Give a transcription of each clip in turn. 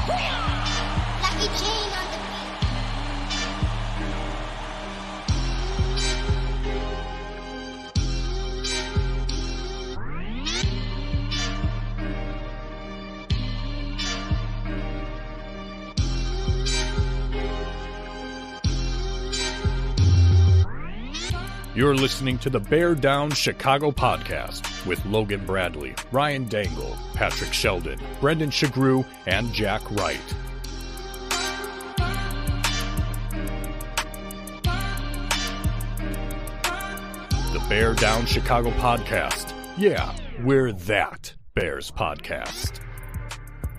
Lucky Jane on the You're listening to the Bear Down Chicago podcast with Logan Bradley, Ryan Dangle, Patrick Sheldon, Brendan Shagrew, and Jack Wright. The Bear Down Chicago podcast. Yeah, we're that Bears podcast.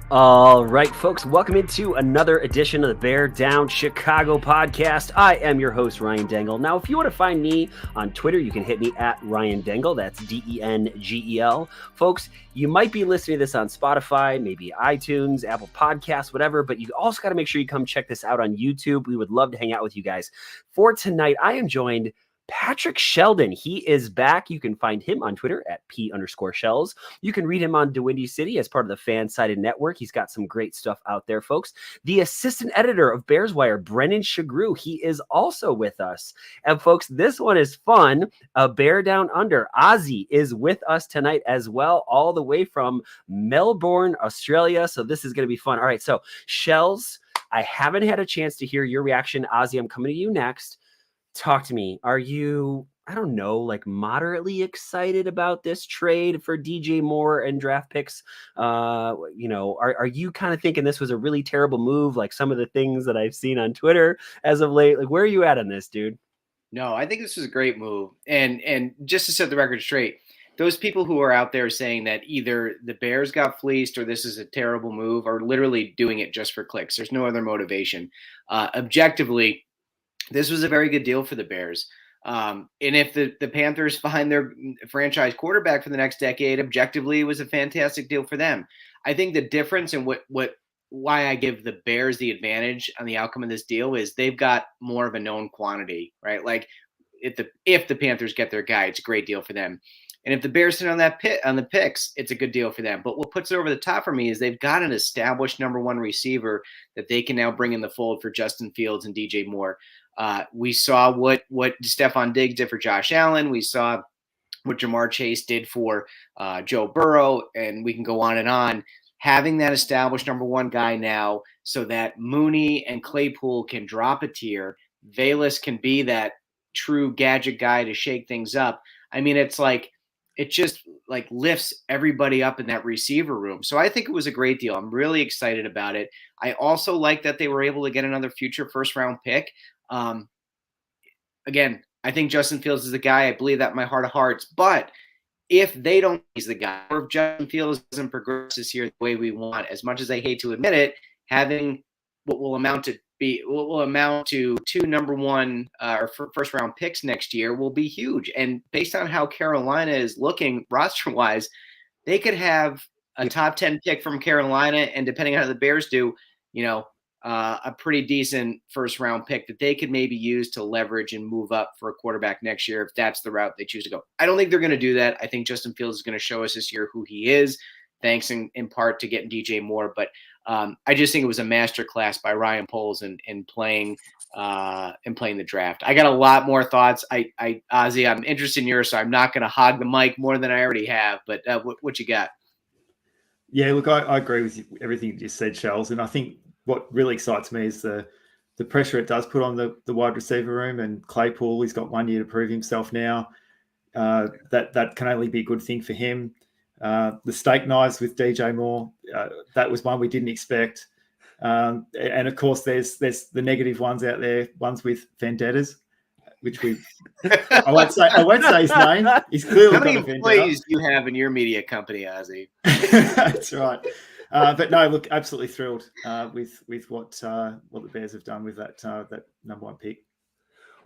All right, folks, welcome into another edition of the Bear Down Chicago podcast. I am your host, Ryan Dangle. Now, if you want to find me on Twitter, you can hit me at Ryan Dangle. That's Dengel. Folks, you might be listening to this on Spotify, maybe iTunes, Apple Podcasts, whatever, but you also got to make sure you come check this out on YouTube. We would love to hang out with you guys. For tonight, I am joined Patrick Sheldon. He is back. You can find him on Twitter at P_Shells. You can read him on DeWindy City as part of the Fan-Sided Network. He's got some great stuff out there, folks. The assistant editor of Bears Wire, Brendan Shagrew, he is also with us. And folks, this one is fun. A Bear Down Under. Ozzy is with us tonight as well, all the way from Melbourne, Australia. So this is going to be fun. All right, so Shells, I haven't had a chance to hear your reaction. Ozzy, I'm coming to you next. Talk to me. Are you, I don't know, like moderately excited about this trade for DJ Moore and draft picks? Are you kind of thinking this was a really terrible move, like some of the things that I've seen on Twitter as of late? Like, where are you at on this, dude? No, I think this was a great move. And just to set the record straight, those people who are out there saying that either the Bears got fleeced or this is a terrible move are literally doing it just for clicks. There's no other motivation. Objectively, this was a very good deal for the Bears. And if the Panthers find their franchise quarterback for the next decade, objectively, it was a fantastic deal for them. I think the difference in why I give the Bears the advantage on the outcome of this deal is they've got more of a known quantity, right? Like if the Panthers get their guy, it's a great deal for them. And if the Bears sit on the picks, it's a good deal for them. But what puts it over the top for me is they've got an established number one receiver that they can now bring in the fold for Justin Fields and DJ Moore. We saw what Stephon Diggs did for Josh Allen. We saw what Jamar Chase did for Joe Burrow, and we can go on and on. Having that established number one guy now so that Mooney and Claypool can drop a tier, Velus can be that true gadget guy to shake things up. I mean, it just lifts everybody up in that receiver room. So I think it was a great deal. I'm really excited about it. I also like that they were able to get another future first-round pick. Again, I think Justin Fields is the guy. I believe that in my heart of hearts. But if they don't, he's the guy. Or if Justin Fields doesn't progress this year the way we want, as much as I hate to admit it, having what will amount to two number one or first round picks next year will be huge. And based on how Carolina is looking roster wise, they could have a top 10 pick from Carolina, and depending on how the Bears do, a pretty decent first round pick that they could maybe use to leverage and move up for a quarterback next year if that's the route they choose to go. I don't think they're going to do that. I think Justin Fields is going to show us this year who he is, thanks in part to getting DJ Moore. But I just think it was a masterclass by Ryan Poles in playing the draft. I got a lot more thoughts. Ozzy, I'm interested in yours, so I'm not going to hog the mic more than I already have. But what you got? Yeah, look, I agree with everything you just said, Shells, and I think what really excites me is the pressure it does put on the wide receiver room. And Claypool, he's got 1 year to prove himself now. That can only be a good thing for him. The steak knives with DJ Moore, that was one we didn't expect. And of course, there's the negative ones out there, ones with vendettas, which I won't say his name. He's clearly how many got a employees do you have in your media company, Ozzy? That's right. But no, look, absolutely thrilled with what the Bears have done with that number one pick.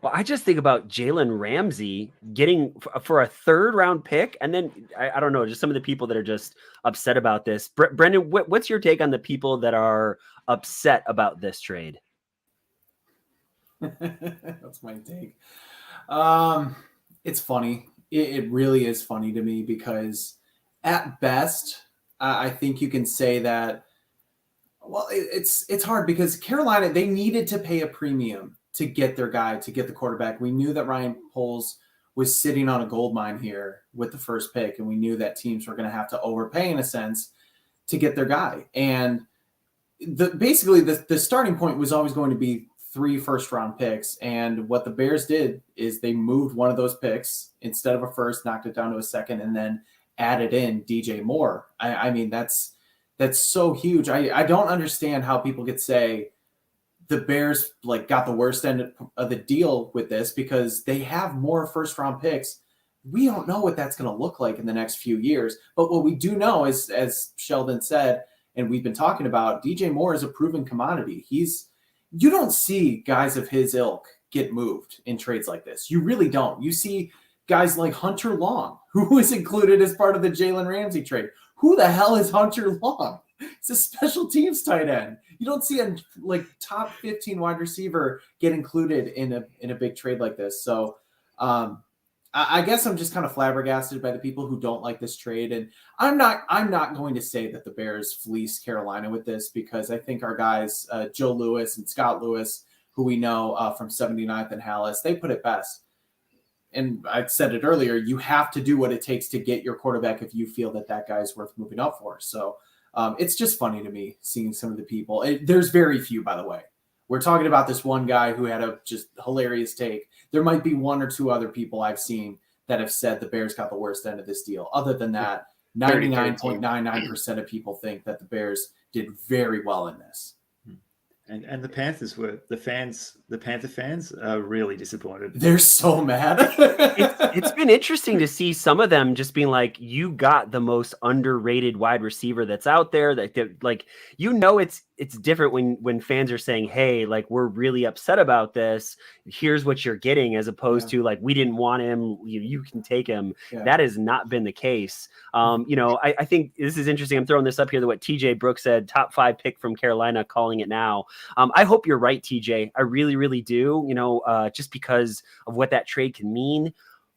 Well, I just think about Jalen Ramsey getting for a third round pick. And then I don't know, just some of the people that are just upset about this. Brendan, what's your take on the people that are upset about this trade? That's my take. It's funny. It really is funny to me because at best, I think you can say that Well, it's hard because Carolina, they needed to pay a premium to get their guy, to get the quarterback. We knew that Ryan Poles was sitting on a gold mine here with the first pick, and we knew that teams were going to have to overpay in a sense to get their guy. And basically the starting point was always going to be 3 first-round picks. And what the Bears did is they moved one of those picks instead of a first, knocked it down to a second, and then added in DJ Moore. I mean, that's so huge. I don't understand how people could say the Bears like got the worst end of the deal with this, because they have more first-round picks. We don't know what that's going to look like in the next few years. But what we do know is, as Sheldon said, and we've been talking about, DJ Moore is a proven commodity. You don't see guys of his ilk get moved in trades like this. You really don't. You see guys like Hunter Long, who was included as part of the Jalen Ramsey trade. Who the hell is Hunter Long? It's a special teams tight end. You don't see a like top 15 wide receiver get included in a big trade like this. So I guess I'm just kind of flabbergasted by the people who don't like this trade. And I'm not going to say that the Bears fleeced Carolina with this, because I think our guys, Joe Lewis and Scott Lewis, who we know from 79th and Hallis, they put it best. And I said it earlier, you have to do what it takes to get your quarterback if you feel that guy is worth moving up for. So it's just funny to me seeing some of the people. There's very few, by the way. We're talking about this one guy who had a just hilarious take. There might be 1 or 2 other people I've seen that have said the Bears got the worst end of this deal. Other than that, 99.99% of people think that the Bears did very well in this. And the Panthers the Panther fans are really disappointed. They're so mad. It's been interesting to see some of them just being like, you got the most underrated wide receiver that's out there. That like, it's different when fans are saying, hey, like, we're really upset about this. Here's what you're getting, as opposed to like, we didn't want him. You can take him. Yeah. That has not been the case. I think this is interesting. I'm throwing this up here, what TJ Brooks said, top 5 pick from Carolina, calling it now. I hope you're right, TJ. I really, really do. Just because of what that trade can mean.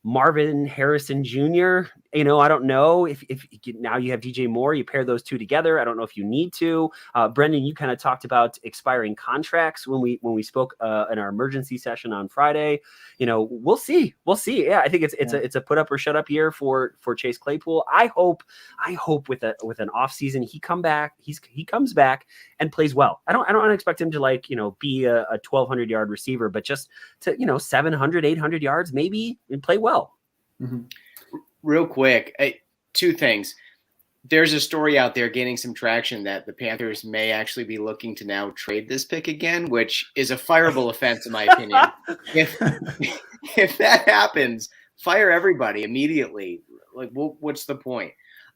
Marvin Harrison Jr., I don't know if now you have DJ Moore, you pair those two together. I don't know if you need to. Brendan, you kind of talked about expiring contracts when we spoke in our emergency session on Friday. We'll see. Yeah, I think it's a put up or shut up year for Chase Claypool. I hope with an off season he comes back and plays well. I don't expect him to be a 1,200 yard receiver, but just to 700, 800 yards maybe, and play well. Mm-hmm. Real quick, 2 things. There's a story out there gaining some traction that the Panthers may actually be looking to now trade this pick again, which is a fireable offense in my opinion. If that happens, fire everybody immediately. Like, what's the point?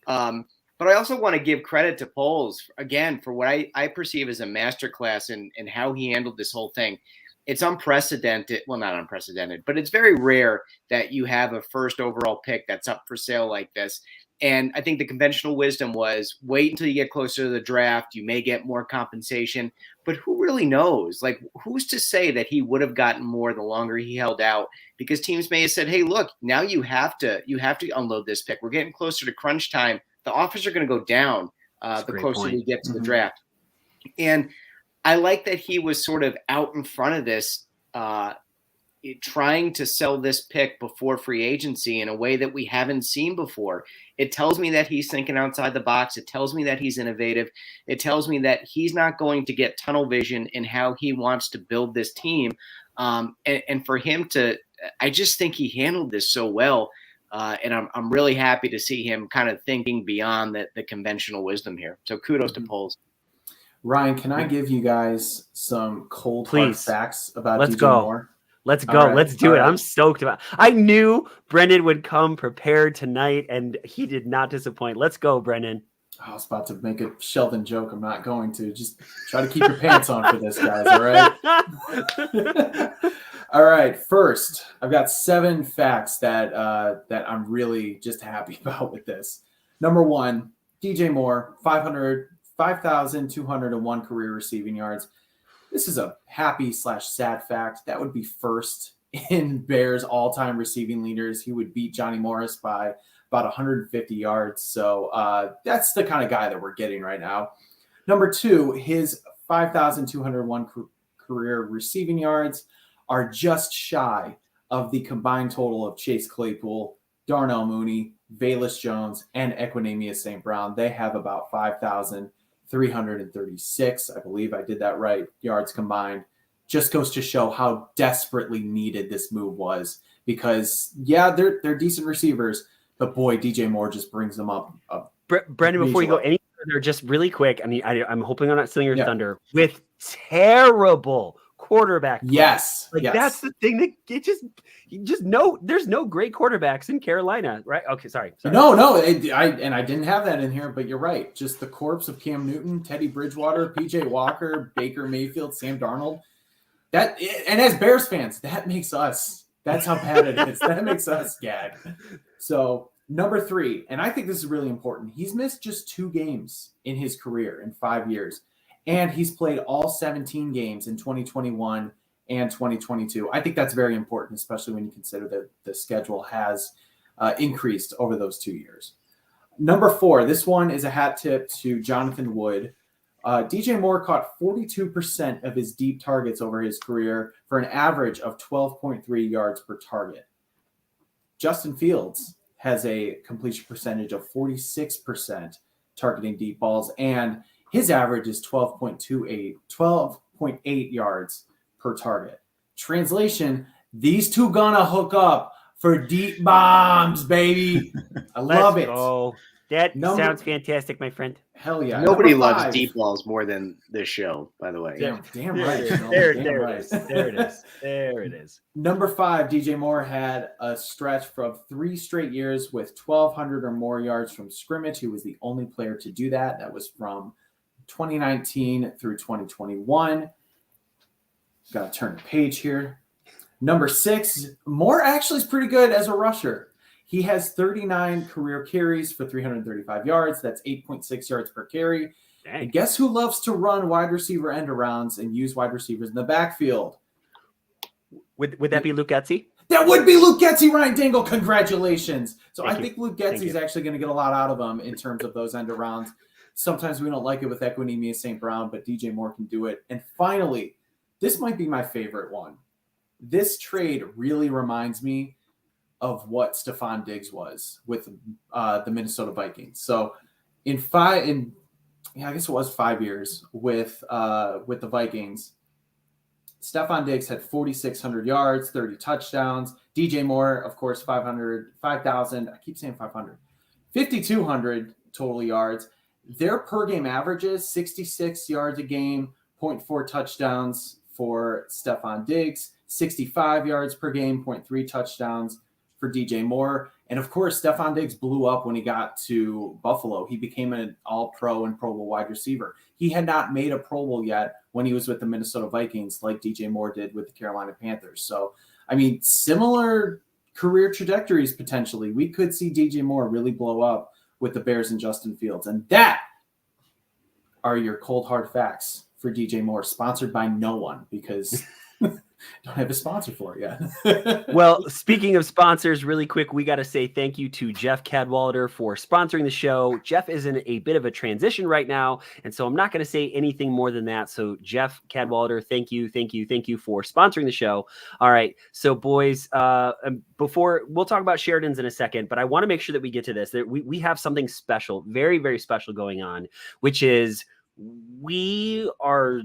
But I also want to give credit to Poles again for what I perceive as a masterclass in how he handled this whole thing. It's unprecedented. Well, not unprecedented, but it's very rare that you have a first overall pick that's up for sale like this. And I think the conventional wisdom was wait until you get closer to the draft. You may get more compensation, but who really knows? Like, who's to say that he would have gotten more the longer he held out? Because teams may have said, hey, look, now you have to unload this pick. We're getting closer to crunch time. The offers are going to go down the closer we get to the draft. And I like that he was sort of out in front of this, trying to sell this pick before free agency in a way that we haven't seen before. It tells me that he's thinking outside the box. It tells me that he's innovative. It tells me that he's not going to get tunnel vision in how he wants to build this team. And for him I just think he handled this so well. And I'm really happy to see him kind of thinking beyond the conventional wisdom here. So kudos to Poles. Ryan, can I give you guys some cold hard facts about DJ Moore? Let's go. Right. Let's do it. I'm stoked about it. I knew Brendan would come prepared tonight, and he did not disappoint. Let's go, Brendan. I was about to make a Sheldon joke. I'm not going to. Just try to keep your pants on for this, guys. All right? All right. First, I've got 7 facts that I'm really just happy about with this. Number 1, DJ Moore, 5,201 career receiving yards. This is a happy/sad fact. That would be first in Bears all-time receiving leaders. He would beat Johnny Morris by about 150 yards. So that's the kind of guy that we're getting right now. Number 2, his 5,201 career receiving yards are just shy of the combined total of Chase Claypool, Darnell Mooney, Velus Jones, and Equanimeous St. Brown. They have about 5,336, I believe I did that right, yards combined. Just goes to show how desperately needed this move was, because they're decent receivers, but boy, DJ Moore just brings them up. Brendan, before you go any further, just really quick, I mean, I'm hoping I'm not stealing your thunder, with terrible quarterback play. Yes. That's the thing that you just know there's no great quarterbacks in Carolina, right? Okay, sorry. No, I didn't have that in here, but you're right. Just the corpse of Cam Newton, Teddy Bridgewater, PJ Walker, Baker Mayfield, Sam Darnold. And as Bears fans, that makes us. That's how bad it is. That makes us gag. So number 3, and I think this is really important. He's missed just 2 games in his career in 5 years. And he's played all 17 games in 2021 and 2022. I think that's very important, especially when you consider that the schedule has increased over those 2 years. Number 4, this one is a hat tip to Jonathan Wood. DJ Moore caught 42% of his deep targets over his career for an average of 12.3 yards per target. Justin Fields has a completion percentage of 46% targeting deep balls, and his average is 12.8 yards per target. Translation, these two gonna hook up for deep bombs, baby. I love it. Go. That sounds fantastic, my friend. Hell yeah. Nobody loves deep balls more than this show, by the way. Damn right. There it is. Number 5, DJ Moore had a stretch of 3 straight years with 1,200 or more yards from scrimmage. He was the only player to do that. That was from 2019 through 2021. Got to turn the page here. Number 6, Moore actually is pretty good as a rusher. He has 39 career carries for 335 yards. That's 8.6 yards per carry. Dang. And guess who loves to run wide receiver end arounds and use wide receivers in the backfield? Would that be Luke Getsy? That would be Luke Getsy, Ryan Dangle. Congratulations. So I think Luke Getsy is actually going to get a lot out of him in terms of those end arounds. Sometimes we don't like it with Equanimeous St. Brown, but DJ Moore can do it. And finally, this might be my favorite one. This trade really reminds me of what Stephon Diggs was with the Minnesota Vikings. So I guess it was 5 years with the Vikings, Stephon Diggs had 4,600 yards, 30 touchdowns. DJ Moore, of course, 5,000. I keep saying 500. 5,200 total yards. Their per game averages 66 yards a game, 0.4 touchdowns for Stephon Diggs, 65 yards per game, 0.3 touchdowns for DJ Moore. And of course, Stephon Diggs blew up when he got to Buffalo. He became an all-pro and Pro Bowl wide receiver. He had not made a Pro Bowl yet when he was with the Minnesota Vikings, like DJ Moore did with the Carolina Panthers. So, I mean, similar career trajectories potentially. We could see DJ Moore really blow up with the Bears and Justin Fields. And that are your cold hard facts for DJ Moore, sponsored by no one, because don't have a sponsor for it yet. Well, speaking of sponsors, really quick, we got to say thank you to Jeff Cadwalder for sponsoring the show. Jeff is in a bit of a transition right now, and so I'm not going to say anything more than that. So Jeff Cadwalder, thank you for sponsoring the show. All right, so boys, before we'll talk about Sheridan's in a second, but I want to make sure that we get to this. That we have something special, very, very special going on, which is we are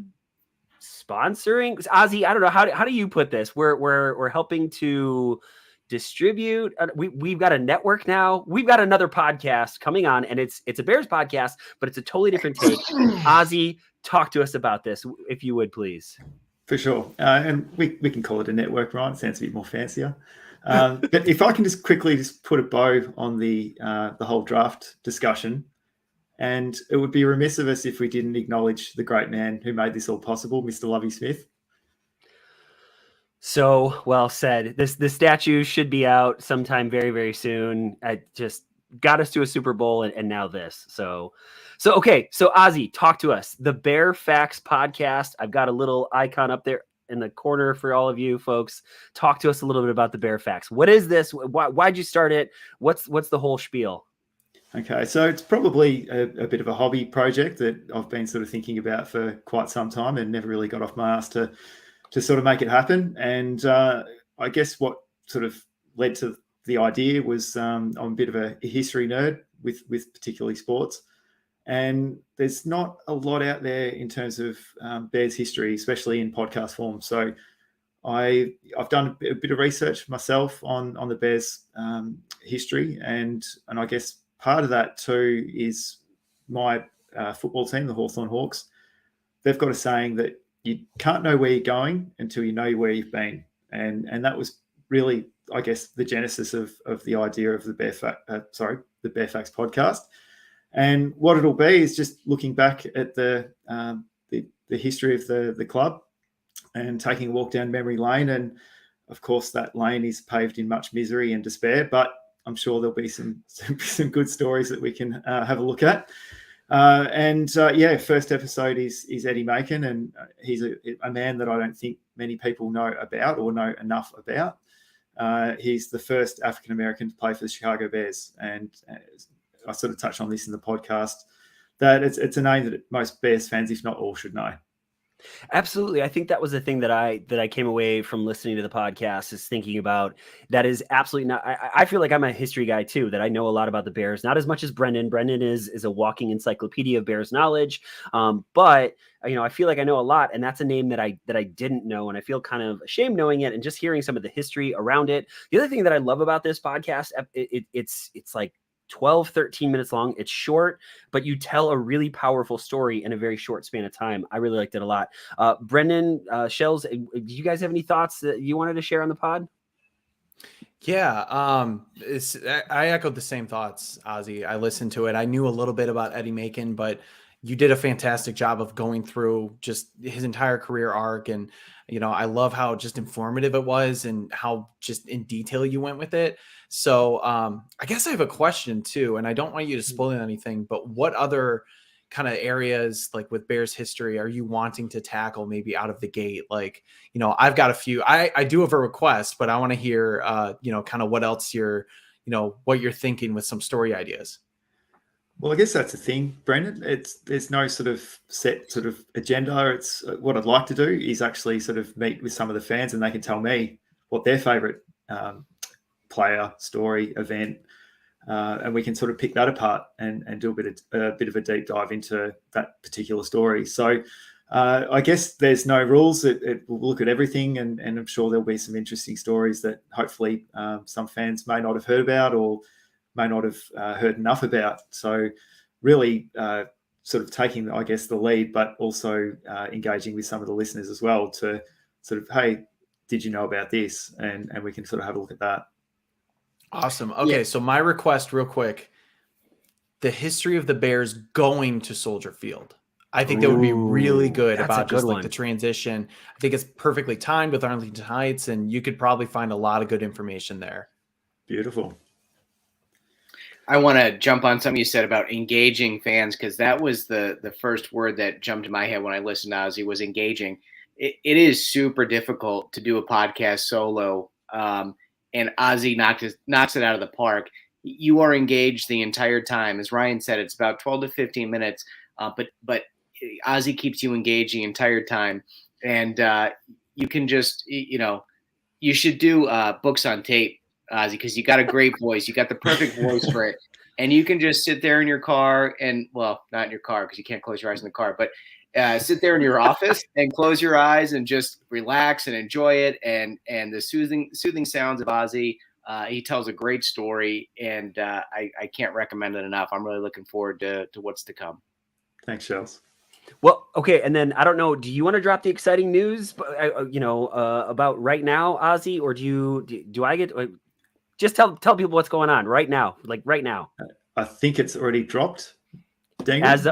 sponsoring Ozzy. I don't know how do you put this. We're helping to distribute. We've got a network now. We've got another podcast coming on, and it's a Bears podcast, but it's a totally different take. Ozzy, talk to us about this, if you would, please. For sure, and we can call it a network, right? It sounds a bit more fancier. But if I can just quickly put a bow on the whole draft discussion. And it would be remiss of us if we didn't acknowledge the great man who made this all possible, Mr. Lovie Smith. So well said. The statue should be out sometime very, very soon. I just got us to a Super Bowl and now this. So okay. So Ozzy, talk to us. The Bear Facts podcast. I've got a little icon up there in the corner for all of you folks. Talk to us a little bit about the Bear Facts. What is this? Why'd you start it? What's the whole spiel? Okay, so it's probably a bit of a hobby project that I've been sort of thinking about for quite some time and never really got off my ass to sort of make it happen. And I guess what sort of led to the idea was I'm a bit of a history nerd with particularly sports. And there's not a lot out there in terms of Bears history, especially in podcast form. So I've done a bit of research myself on the Bears history, and I guess part of that too is my football team, the Hawthorn Hawks. They've got a saying that you can't know where you're going until you know where you've been, and that was really, I guess, the genesis of the idea of the the Bearfax podcast. And what it'll be is just looking back at the history of the club and taking a walk down memory lane. And of course, that lane is paved in much misery and despair, but I'm sure there'll be some good stories that we can have a look at. First episode is Eddie Macon, and he's a man that I don't think many people know about or know enough about. He's the first African-American to play for the Chicago Bears. And I sort of touched on this in the podcast, that it's a name that most Bears fans, if not all, should know. Absolutely. I think that was the thing that I came away from listening to the podcast is thinking about. That is absolutely not. I feel like I'm a history guy too, that I know a lot about the Bears, not as much as Brendan. Brendan is a walking encyclopedia of Bears knowledge. But I feel like I know a lot, and that's a name that I didn't know. And I feel kind of ashamed knowing it and just hearing some of the history around it. The other thing that I love about this podcast, it's like 12, 13 minutes long. It's short, but you tell a really powerful story in a very short span of time. I really liked it a lot. Brendan, Shells, do you guys have any thoughts that you wanted to share on the pod? Yeah, I echoed the same thoughts, Ozzy. I listened to it. I knew a little bit about Eddie Macon, but you did a fantastic job of going through just his entire career arc. And, I love how just informative it was and how just in detail you went with it. So I guess I have a question too, and I don't want you to spoil anything, but what other kind of areas like with Bears history are you wanting to tackle maybe out of the gate? Like, I've got a few, I do have a request, but I want to hear, kind of what else what you're thinking with some story ideas. Well, I guess that's the thing, Brendan. There's no sort of set sort of agenda. It's what I'd like to do is actually sort of meet with some of the fans, and they can tell me what their favorite player, story, event, and we can sort of pick that apart and do a bit of a deep dive into that particular story. So I guess there's no rules. It will look at everything, and I'm sure there'll be some interesting stories that hopefully some fans may not have heard about or may not have heard enough about. So really sort of taking, I guess, the lead, but also engaging with some of the listeners as well to sort of, hey, did you know about this? And we can sort of have a look at that. Awesome. Okay, yeah. So my request real quick, the history of the Bears going to Soldier Field. I think that would be really good about just like the transition. I think it's perfectly timed with Arlington Heights, and you could probably find a lot of good information there. Beautiful. I want to jump on something you said about engaging fans, because that was the first word that jumped in my head when I listened to Ozzy was engaging. It is super difficult to do a podcast solo, and Ozzy knocks it out of the park. You are engaged the entire time. As Ryan said, it's about 12 to 15 minutes, but Ozzy keeps you engaged the entire time. And you can just, you should do books on tape, Ozzy, because you got a great voice. You got the perfect voice for it. And you can just sit there in your car and, well, not in your car because you can't close your eyes in the car, but sit there in your office and close your eyes and just relax and enjoy it. And the soothing sounds of Ozzy. He tells a great story, and I can't recommend it enough. I'm really looking forward to what's to come. Thanks, Shells. Well, okay, and then I don't know. Do you want to drop the exciting news, about right now, Ozzy, or do I get? Just tell people what's going on right now, like right now. I think it's already dropped. As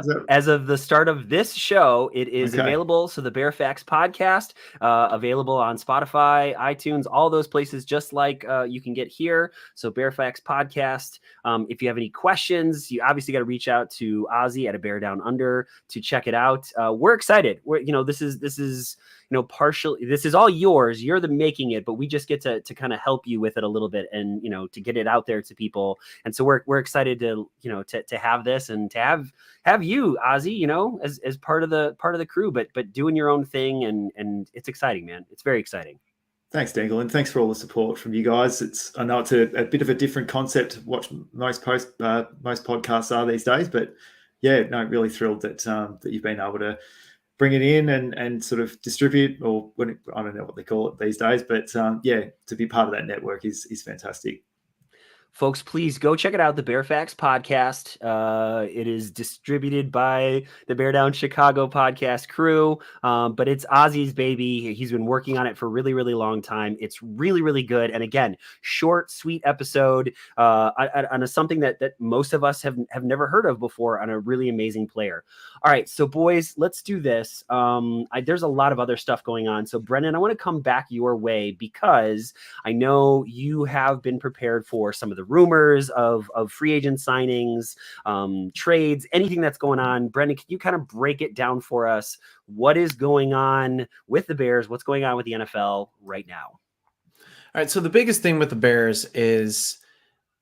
of the start of this show, it is available. So the Bearfax podcast, available on Spotify, iTunes, all those places, just like you can get here. So Bearfax podcast. If you have any questions, you obviously got to reach out to Ozzy at A Bear Down Under to check it out. We're excited. This is partially, this is all yours. You're the making it, but we just get to kind of help you with it a little bit and, to get it out there to people. And so we're excited to, to have this and to have you, Ozzy, as part of the crew, but doing your own thing. And it's exciting, man. It's very exciting. Thanks, Dangle, and thanks for all the support from you guys. I know it's a bit of a different concept to what most podcasts are these days, but yeah, no, really thrilled that you've been able to bring it in and sort of distribute, or I don't know what they call it these days, but to be part of that network is fantastic. Folks, please go check it out, the Bear Facts podcast. It is distributed by the Bear Down Chicago podcast crew, but it's Ozzy's baby. He's been working on it for a really, really long time. It's really, really good. And again, short, sweet episode on something that most of us have never heard of before, on a really amazing player. All right, so boys, let's do this. There's a lot of other stuff going on. So Brendan, I want to come back your way because I know you have been prepared for some of the rumors of free agent signings, trades, anything that's going on. Brendan, can you kind of break it down for us? What is going on with the Bears? What's going on with the NFL right now? All right. So the biggest thing with the Bears is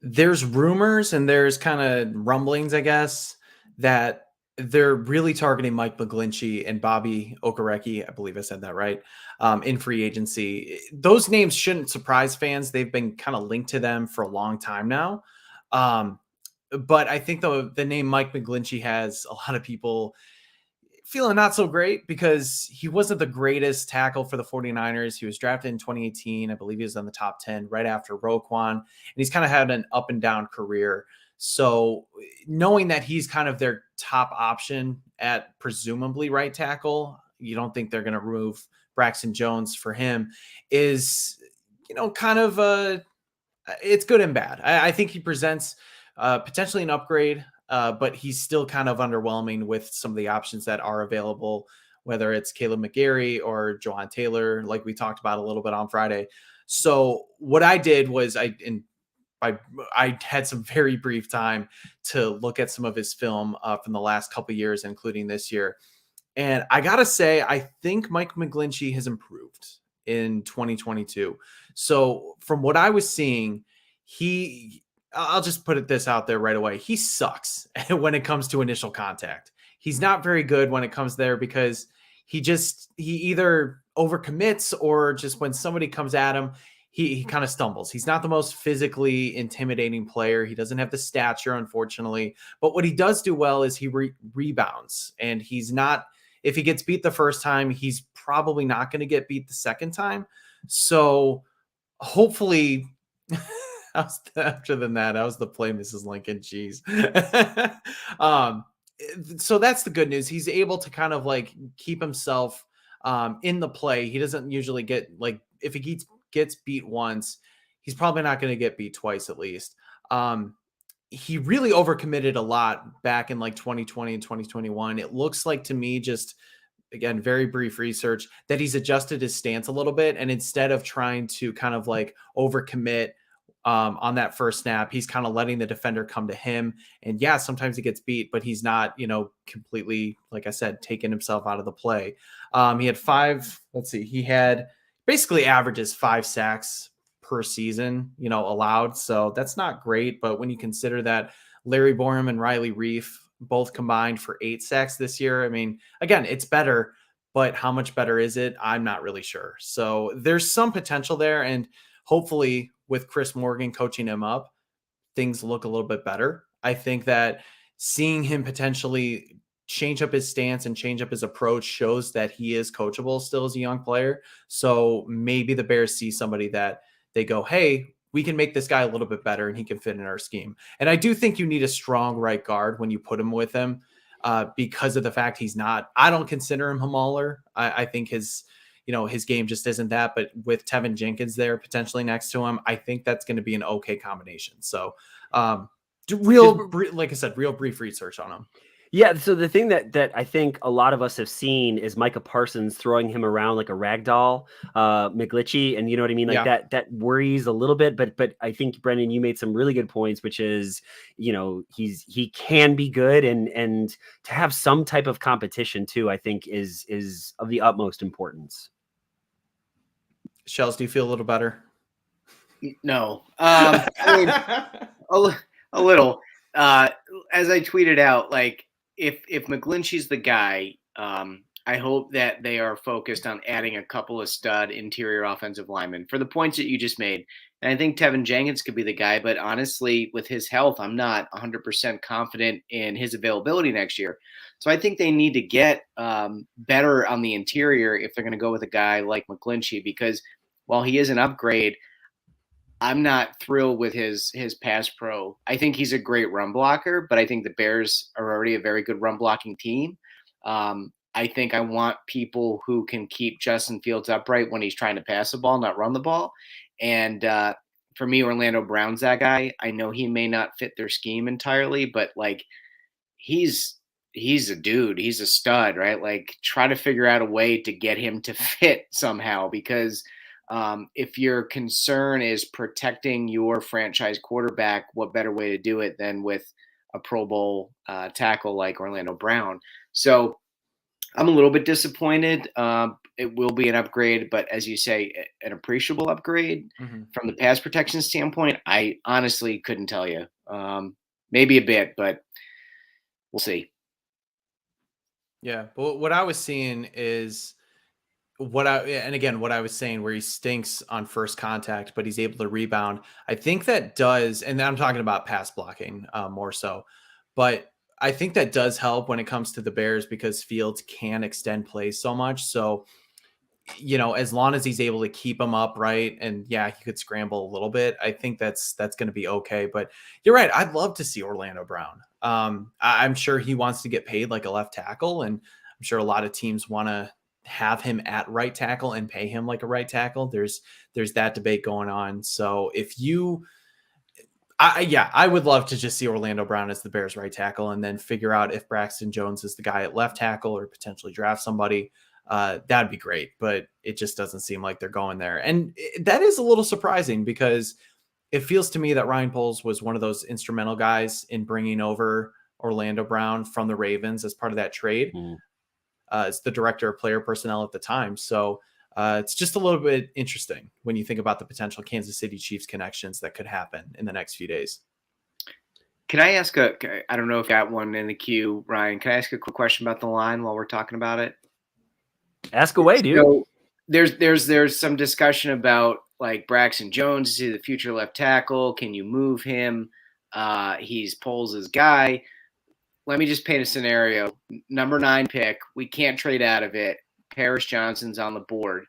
there's rumors and there's kind of rumblings, I guess, that they're really targeting Mike McGlinchey and Bobby Okereke. I believe I said that right. In free agency. Those names shouldn't surprise fans. They've been kind of linked to them for a long time now. But I think the name Mike McGlinchey has a lot of people feeling not so great because he wasn't the greatest tackle for the 49ers. He was drafted in 2018. I believe he was on the top 10 right after Roquan. And he's kind of had an up and down career. So knowing that he's kind of their top option at presumably right tackle, you don't think they're going to remove Braxton Jones for him is, kind of it's good and bad. I think he presents potentially an upgrade, but he's still kind of underwhelming with some of the options that are available, whether it's Caleb McGarry or Jawan Taylor, like we talked about a little bit on Friday. So what I did was I had some very brief time to look at some of his film from the last couple of years, including this year. And I got to say, I think Mike McGlinchey has improved in 2022. So from what I was seeing, I'll just put this out there right away. He sucks when it comes to initial contact. He's not very good when it comes there because he either overcommits or just when somebody comes at him, he kind of stumbles. He's not the most physically intimidating player. He doesn't have the stature, unfortunately. But what he does do well is he rebounds. And he's not, if he gets beat the first time, he's probably not going to get beat the second time. So hopefully, after than that, I was the play, Mrs. Lincoln. Jeez. So that's the good news. He's able to kind of like keep himself in the play. He doesn't usually get like, if he gets beat once, he's probably not going to get beat twice at least. He really overcommitted a lot back in like 2020 and 2021. It looks like to me, just again, very brief research, that he's adjusted his stance a little bit. And instead of trying to kind of like overcommit on that first snap, he's kind of letting the defender come to him. And yeah, sometimes he gets beat, but he's not, completely, like I said, taking himself out of the play. He had basically averages 5 sacks per season, allowed. So that's not great. But when you consider that Larry Borum and Riley Reif both combined for 8 sacks this year, I mean, again, it's better, but how much better is it? I'm not really sure. So there's some potential there. And hopefully with Chris Morgan coaching him up, things look a little bit better. I think that seeing him potentially change up his stance and change up his approach shows that he is coachable still as a young player. So maybe the Bears see somebody that they go, hey, we can make this guy a little bit better and he can fit in our scheme. And I do think you need a strong right guard when you put him with him because of the fact he's not, I don't consider him a mauler. I think his game just isn't that, but with Tevin Jenkins there potentially next to him, I think that's going to be an okay combination. So like I said, real brief research on him. Yeah, so the thing that I think a lot of us have seen is Micah Parsons throwing him around like a rag doll, McGlinchey, and you know what I mean? Like that worries a little bit, but I think, Brendan, you made some really good points, which is, he can be good and to have some type of competition too, I think is of the utmost importance. Shells, do you feel a little better? No. I mean, a little. As I tweeted out, like if McGlinchey's the guy, I hope that they are focused on adding a couple of stud interior offensive linemen for the points that you just made. And I think Tevin Jenkins could be the guy, but honestly, with his health, I'm not 100% confident in his availability next year. So I think they need to get better on the interior if they're going to go with a guy like McGlinchey, because while he is an upgrade, I'm not thrilled with his pass pro. I think he's a great run blocker, but I think the Bears are already a very good run blocking team. I think I want people who can keep Justin Fields upright when he's trying to pass the ball, not run the ball. And for me, Orlando Brown's that guy. I know he may not fit their scheme entirely, but like he's a dude. He's a stud, right? Like try to figure out a way to get him to fit somehow, because if your concern is protecting your franchise quarterback, what better way to do it than with a Pro Bowl tackle like Orlando Brown? So I'm a little bit disappointed. It will be an upgrade, but as you say, an appreciable upgrade from the pass protection standpoint. I honestly couldn't tell you. Maybe a bit, but we'll see. Yeah, but what I was seeing is what I was saying, where he stinks on first contact, but he's able to rebound. I think that does, and I'm talking about pass blocking more so, but I think that does help when it comes to the Bears because Fields can extend plays so much. So, as long as he's able to keep him upright, and yeah, he could scramble a little bit, I think that's going to be okay. But you're right. I'd love to see Orlando Brown. I'm sure he wants to get paid like a left tackle, and I'm sure a lot of teams want to have him at right tackle and pay him like a right tackle. There's that debate going on. So I would love to just see Orlando Brown as the Bears right tackle and then figure out if Braxton Jones is the guy at left tackle or potentially draft somebody. That'd be great, but it just doesn't seem like they're going there. And that is a little surprising because it feels to me that Ryan Poles was one of those instrumental guys in bringing over Orlando Brown from the Ravens as part of that trade. As the director of player personnel at the time. So it's just a little bit interesting when you think about the potential Kansas City Chiefs connections that could happen in the next few days. Can I ask I don't know if you got one in the queue, Ryan, can I ask a quick question about the line while we're talking about it? Ask away, dude. So there's some discussion about like Braxton Jones, is he the future left tackle? Can you move him? He's Poles' guy. Let me just paint a scenario. Number 9 pick, we can't trade out of it. Paris Johnson's on the board.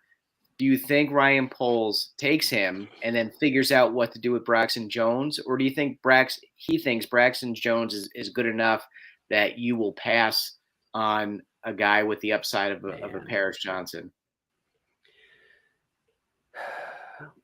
Do you think Ryan Poles takes him and then figures out what to do with Braxton Jones? Or do you think he thinks Braxton Jones is good enough that you will pass on a guy with the upside of a Paris Johnson?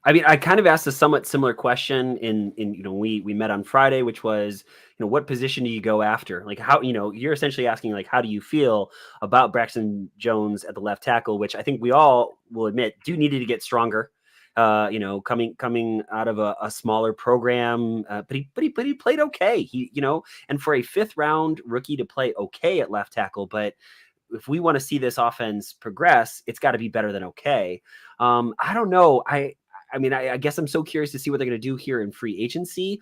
I mean, I kind of asked a somewhat similar question in we met on Friday, which was, what position do you go after? Like how, you're essentially asking like, how do you feel about Braxton Jones at the left tackle, which I think we all will admit do needed to get stronger, coming out of a smaller program, but he played okay. And for a 5th round rookie to play okay at left tackle, but if we want to see this offense progress, it's got to be better than okay. I don't know. I guess I'm so curious to see what they're going to do here in free agency.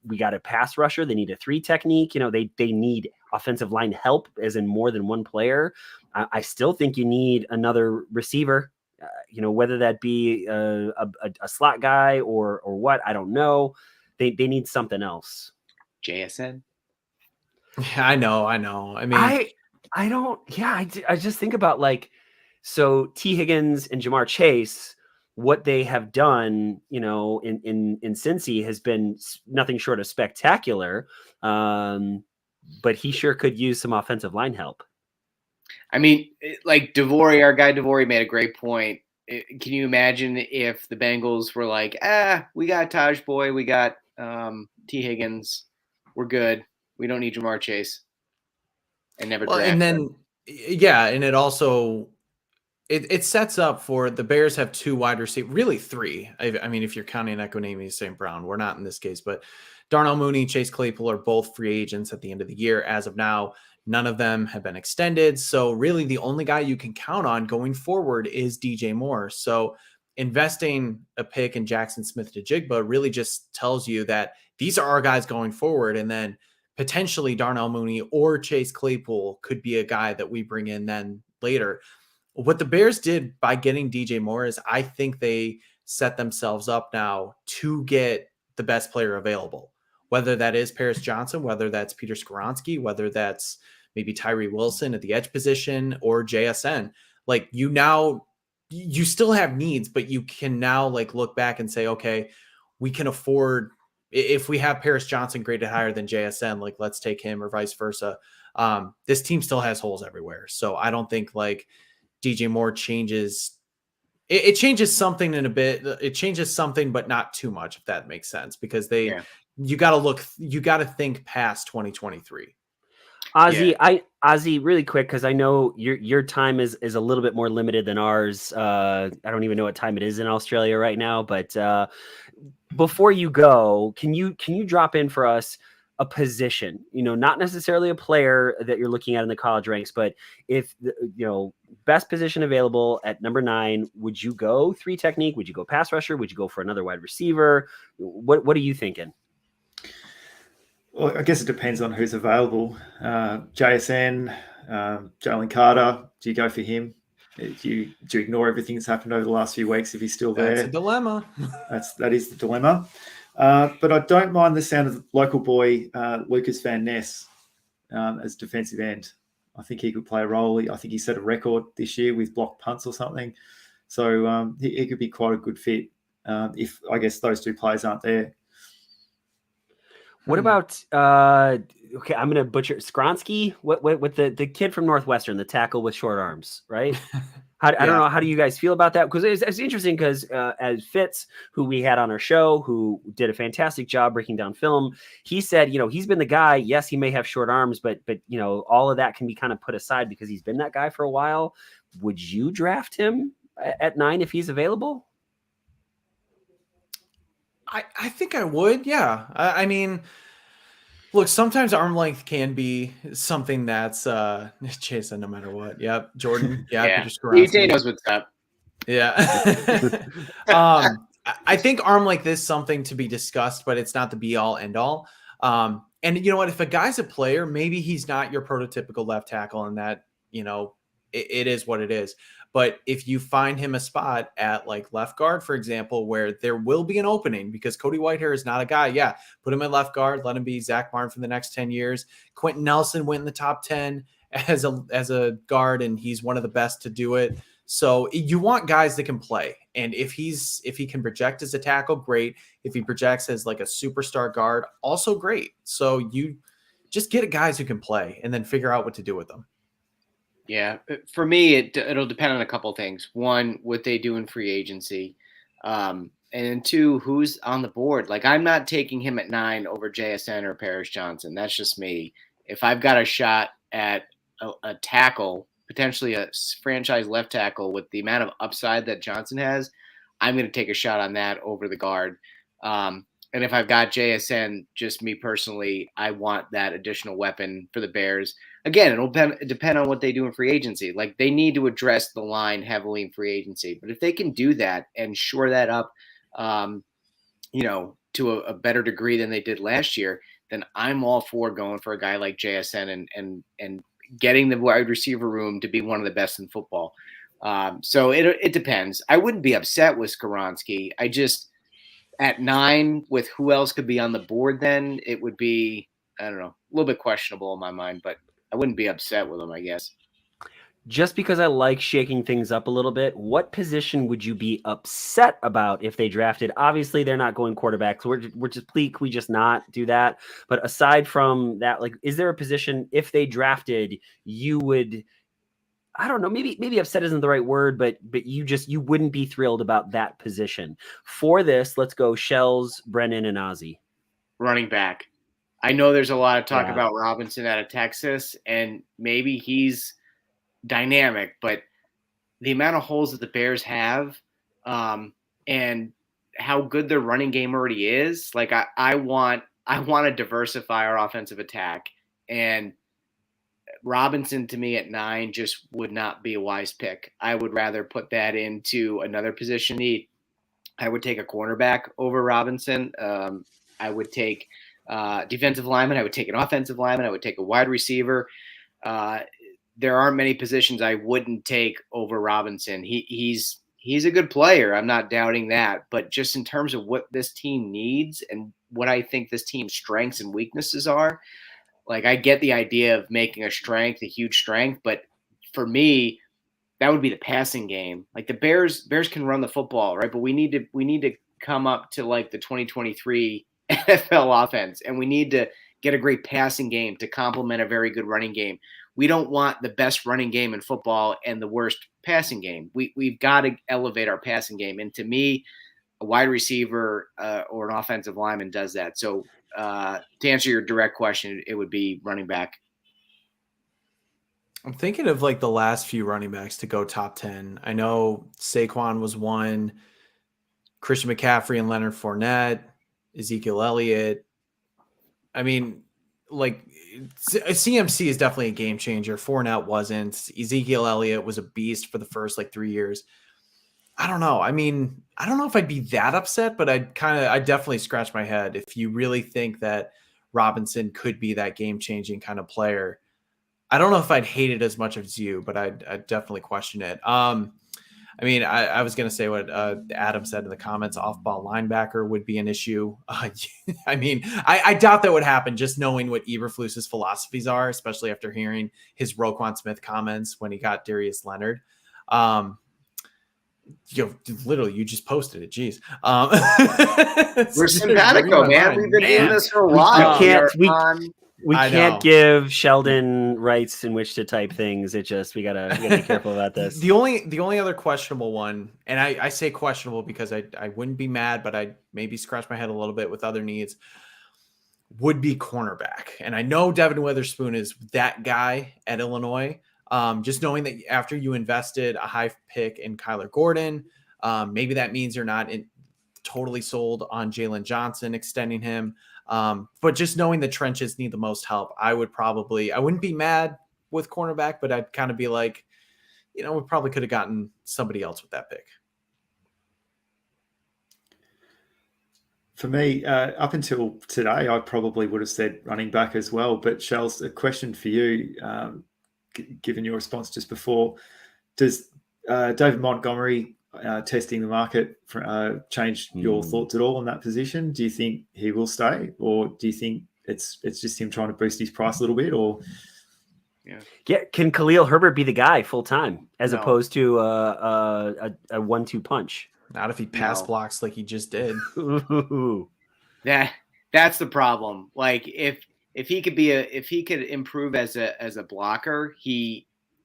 We got a pass rusher. They need a 3 technique. They need offensive line help, as in more than one player. I still think you need another receiver, whether that be a slot guy or what, I don't know. They need something else. JSN. Yeah, I know. I mean, I don't. Yeah, I just think about so T. Higgins and Jamar Chase. What they have done, in Cincy has been nothing short of spectacular. But he sure could use some offensive line help. I mean, like DeVore, our guy DeVore made a great point. Can you imagine if the Bengals were like, we got Taj Boy, we got T. Higgins, we're good. We don't need Jamar Chase. And never draft and then, him. Yeah, and it also it sets up for the Bears have 2 wide receivers, really 3. I mean, if you're counting Equanimeous St. Brown, we're not in this case, but Darnell Mooney, Chase Claypool are both free agents at the end of the year. As of now, none of them have been extended. So really the only guy you can count on going forward is DJ Moore. So investing a pick in Jackson Smith-Njigba really just tells you that these are our guys going forward. And then potentially Darnell Mooney or Chase Claypool could be a guy that we bring in then later. What the Bears did by getting DJ Moore is I think they set themselves up now to get the best player available, whether that is Paris Johnson, whether that's Peter Skoronski, whether that's maybe Tyree Wilson at the edge position or JSN. Like you still have needs, but you can now like look back and say, okay, we can afford, if we have Paris Johnson graded higher than JSN, like let's take him or vice versa. This team still has holes everywhere. So I don't think like DJ Moore changes. It changes something in a bit. It changes something, but not too much, if that makes sense, because you got to think past 2023. Ozzy, really quick, because I know your time is a little bit more limited than ours. I don't even know what time it is in Australia right now, but before you go, can you drop in for us a position? Not necessarily a player that you're looking at in the college ranks, but if best position available at number 9, would you go 3 technique? Would you go pass rusher? Would you go for another wide receiver? What are you thinking? Well, I guess it depends on who's available. JSN, Jalen Carter, do you go for him? Do you ignore everything that's happened over the last few weeks if he's still there? That's a dilemma. That is the dilemma. But I don't mind the sound of the local boy, Lucas Van Ness, as defensive end. I think he could play a role. I think he set a record this year with blocked punts or something. So he could be quite a good fit if, I guess, those 2 players aren't there. What about okay, I'm gonna butcher Skronsky. What with the kid from Northwestern, the tackle with short arms, right? I don't know, how do you guys feel about that? Because it's interesting because as Fitz, who we had on our show, who did a fantastic job breaking down film, he said, he's been the guy. Yes, he may have short arms, but all of that can be kind of put aside because he's been that guy for a while. Would you draft him at 9 if he's available? I think I would. Yeah. I mean, look, sometimes arm length can be something that's Jason, no matter what. Yep. Jordan. Yeah. Peter Skoronski knows what's up. Yeah. I think arm length is something to be discussed, but it's not the be all end all. And you know what, if a guy's a player, maybe he's not your prototypical left tackle, and that, it is what it is. But if you find him a spot at like left guard, for example, where there will be an opening because Cody Whitehair is not a guy. Put him at left guard. Let him be Zach Martin for the next 10 years. Quentin Nelson went in the top 10 as a guard, and he's one of the best to do it. So you want guys that can play. And if he can project as a tackle, great. If he projects as like a superstar guard, also great. So you just get guys who can play and then figure out what to do with them. Yeah, for me, it'll depend on a couple of things. One, what they do in free agency, and then 2, who's on the board. Like, I'm not taking him at 9 over JSN or Paris Johnson. That's just me. If I've got a shot at a tackle, potentially a franchise left tackle with the amount of upside that Johnson has, I'm going to take a shot on that over the guard. And if I've got JSN, just me personally, I want that additional weapon for the Bears. Again, it'll depend on what they do in free agency. Like, they need to address the line heavily in free agency. But if they can do that and shore that up, to a better degree than they did last year, then I'm all for going for a guy like JSN and getting the wide receiver room to be one of the best in football. So it depends. I wouldn't be upset with Skoronski. I just, at 9, with who else could be on the board, then it would be, I don't know, a little bit questionable in my mind, but I wouldn't be upset with him, I guess. Just because I like shaking things up a little bit, what position would you be upset about if they drafted? Obviously, they're not going quarterbacks. We just not do that. But aside from that, like, is there a position if they drafted you would, I don't know, maybe upset isn't the right word, but you wouldn't be thrilled about that position? For this, let's go Shells, Brennan, and Ozzy. Running back. I know there's a lot of talk about Robinson out of Texas, and maybe he's dynamic, but the amount of holes that the Bears have, and how good their running game already is, like I want to diversify our offensive attack, and Robinson to me at 9 just would not be a wise pick. I would rather put that into another position need. I would take a cornerback over Robinson. I would take defensive lineman. I would take an offensive lineman. I would take a wide receiver. There aren't many positions I wouldn't take over Robinson. He's a good player. I'm not doubting that. But just in terms of what this team needs and what I think this team's strengths and weaknesses are, like I get the idea of making a strength a huge strength, but for me, that would be the passing game. Like the Bears can run the football, right? But we need to come up to like the 2023 NFL offense, and we need to get a great passing game to complement a very good running game. We don't want the best running game in football and the worst passing game. We've got to elevate our passing game. And to me, a wide receiver or an offensive lineman does that. So to answer your direct question, it would be running back. I'm thinking of like the last few running backs to go top 10. I know Saquon was one, Christian McCaffrey and Leonard Fournette, Ezekiel Elliott. I mean, like CMC is definitely a game changer. Fournette wasn't. Ezekiel Elliott was a beast for the first like 3 years. I don't know. I mean, I don't know if I'd be that upset, but I'd definitely scratch my head if you really think that Robinson could be that game changing kind of player. I don't know if I'd hate it as much as you, but I'd definitely question it. I mean, I was going to say what Adam said in the comments, off-ball linebacker would be an issue. I mean, I doubt that would happen just knowing what Eberflus's philosophies are, especially after hearing his Roquan Smith comments when he got Darius Leonard. Literally, you just posted it. Jeez. We're simpatico, man. We've been doing this for a while. We can't give Sheldon rights in which to type things. We gotta be careful about this. The only other questionable one, and I say questionable because I wouldn't be mad, but I'd maybe scratch my head a little bit with other needs, would be cornerback. And I know Devin Witherspoon is that guy at Illinois. Just knowing that after you invested a high pick in Kyler Gordon, maybe that means you're not totally sold on Jalen Johnson extending him. But just knowing the trenches need the most help, I wouldn't be mad with cornerback, but I'd kind of be like, we probably could have gotten somebody else with that pick. For me, up until today, I probably would have said running back as well. But Shells, a question for you, given your response just before, does David Montgomery testing the market change your thoughts at all on that position? Do you think he will stay, or do you think it's just him trying to boost his price a little bit? Or can Khalil Herbert be the guy full time as opposed to a 1-2 punch? Not if he pass blocks like he just did. That's the problem. Like if he could improve as a blocker,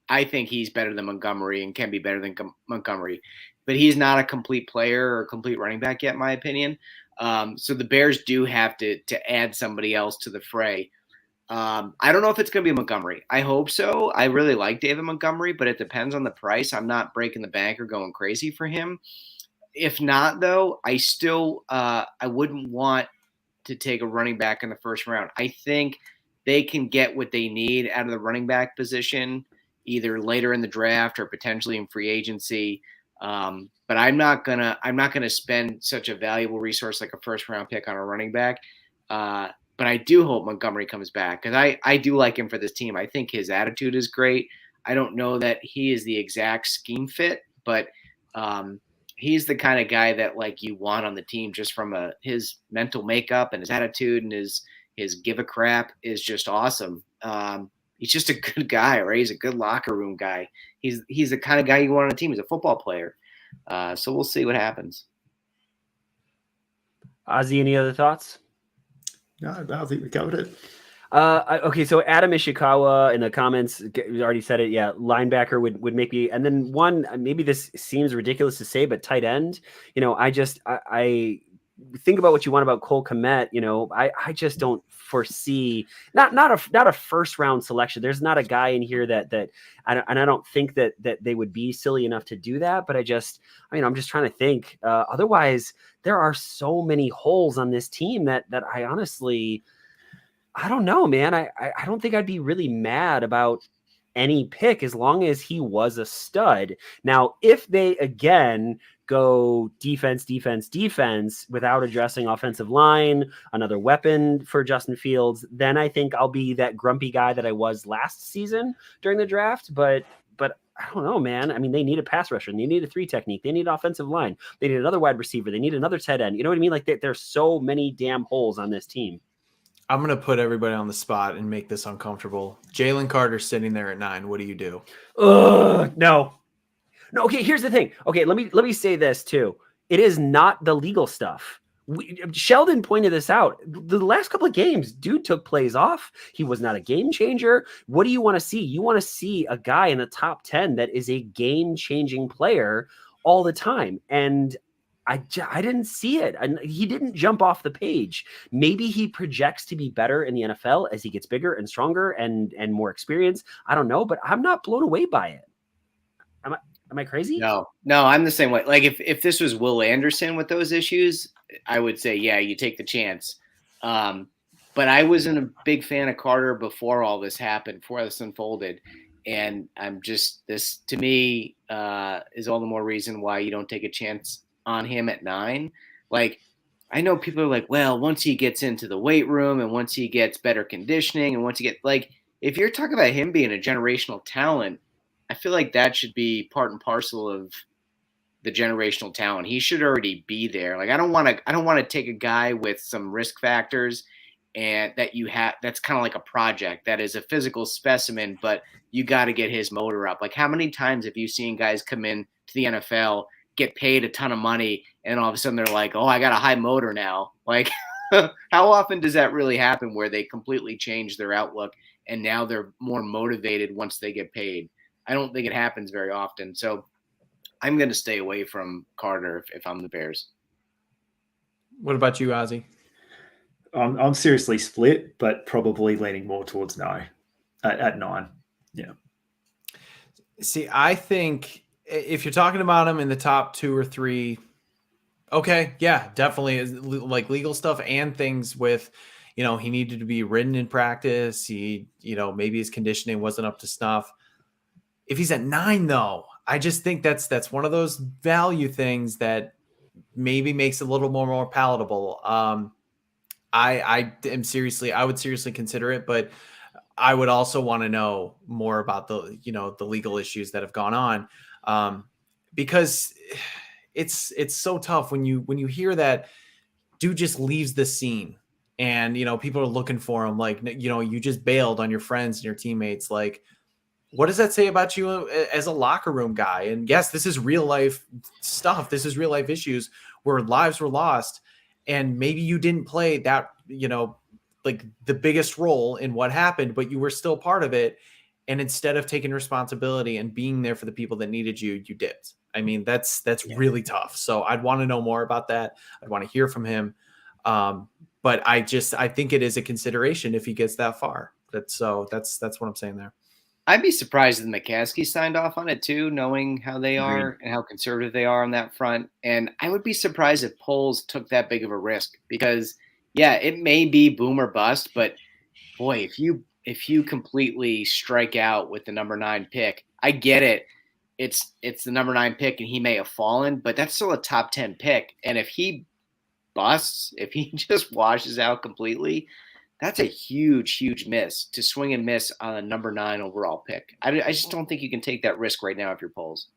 I think he's better than Montgomery and can be better than Montgomery, but he's not a complete player or a complete running back yet, in my opinion. So the Bears do have to add somebody else to the fray. I don't know if it's going to be Montgomery. I hope so. I really like David Montgomery, but it depends on the price. I'm not breaking the bank or going crazy for him. If not, though, I still I wouldn't want to take a running back in the first round. I think they can get what they need out of the running back position either later in the draft or potentially in free agency. But I'm not gonna spend such a valuable resource like a first round pick on a running back. But I do hope Montgomery comes back because I do like him for this team. I think his attitude is great. I don't know that he is the exact scheme fit, but he's the kind of guy that like you want on the team just from his mental makeup and his attitude and his give a crap is just awesome. He's just a good guy, right? He's a good locker room guy. He's the kind of guy you want on a team. He's a football player. So we'll see what happens. Ozzy, any other thoughts? No, I think we covered it. Okay, so Adam Ishikawa in the comments already said it. Yeah, linebacker would make me, and then one, maybe this seems ridiculous to say, but tight end. I think about what you want about Cole Kmet. I just don't foresee not a first round selection. There's not a guy in here that I don't think that they would be silly enough to do that. But I'm just trying to think. Otherwise, there are so many holes on this team that I honestly. I don't know, man. I don't think I'd be really mad about any pick as long as he was a stud. Now, if they again go defense without addressing offensive line, another weapon for Justin Fields, then I think I'll be that grumpy guy that I was last season during the draft. But I don't know, man. I mean, they need a pass rusher. They need a 3 technique. They need offensive line. They need another wide receiver. They need another tight end. You know what I mean? Like there's so many damn holes on this team. I'm going to put everybody on the spot and make this uncomfortable. Jalen Carter sitting there at 9. What do you do? No. Okay, here's the thing. Okay, let me say this too. It is not the legal stuff. Sheldon pointed this out. The last couple of games, dude took plays off. He was not a game changer. What do you want to see? You want to see a guy in the top 10 that is a game-changing player all the time. And I didn't see it. And he didn't jump off the page. Maybe he projects to be better in the NFL as he gets bigger and stronger and more experience. I don't know, but I'm not blown away by it. Am I crazy? No, I'm the same way. Like if this was Will Anderson with those issues, I would say, yeah, you take the chance. But I wasn't a big fan of Carter before all this happened, before this unfolded. And I'm just, this to me is all the more reason why you don't take a chance on him at 9. Like, I know people are like, well, once he gets into the weight room and once he gets better conditioning and once he gets, like, if you're talking about him being a generational talent, I feel like that should be part and parcel of the generational talent. He should already be there. Like, I don't want to take a guy with some risk factors and that you have, that's kind of like a project that is a physical specimen, but you got to get his motor up. Like, how many times have you seen guys come in to the NFL, get paid a ton of money, and all of a sudden they're like, oh, I got a high motor now? Like, how often does that really happen where they completely change their outlook and now they're more motivated once they get paid? I don't think it happens very often. So I'm going to stay away from Carter if I'm the Bears. What about you, Ozzy? I'm seriously split, but probably leaning more towards no at 9. Yeah. See, I think if you're talking about him in the top 2 or 3, okay, yeah, definitely is like legal stuff and things with, he needed to be ridden in practice. He, maybe his conditioning wasn't up to snuff. If he's at 9, though, I just think that's one of those value things that maybe makes it a little more palatable. I would seriously consider it, but I would also want to know more about the legal issues that have gone on, because it's so tough when you hear that dude just leaves the scene and, people are looking for him. Like, you just bailed on your friends and your teammates. Like, what does that say about you as a locker room guy? And yes, this is real life stuff. This is real life issues where lives were lost. And maybe you didn't play that, like the biggest role in what happened, but you were still part of it. And instead of taking responsibility and being there for the people that needed you, you dipped. I mean, that's really tough. So I'd want to know more about that. I'd want to hear from him. But I think it is a consideration if he gets that far. That's what I'm saying there. I'd be surprised if McCaskey signed off on it too, knowing how they are and how conservative they are on that front. And I would be surprised if Poles took that big of a risk because, yeah, it may be boom or bust, but boy, if you completely strike out with the number 9 pick, I get it. It's the number 9 pick and he may have fallen, but that's still a top 10 pick. And if he busts, if he just washes out completely, that's a huge, huge miss to swing and miss on a number 9 overall pick. I just don't think you can take that risk right now if you're Poles.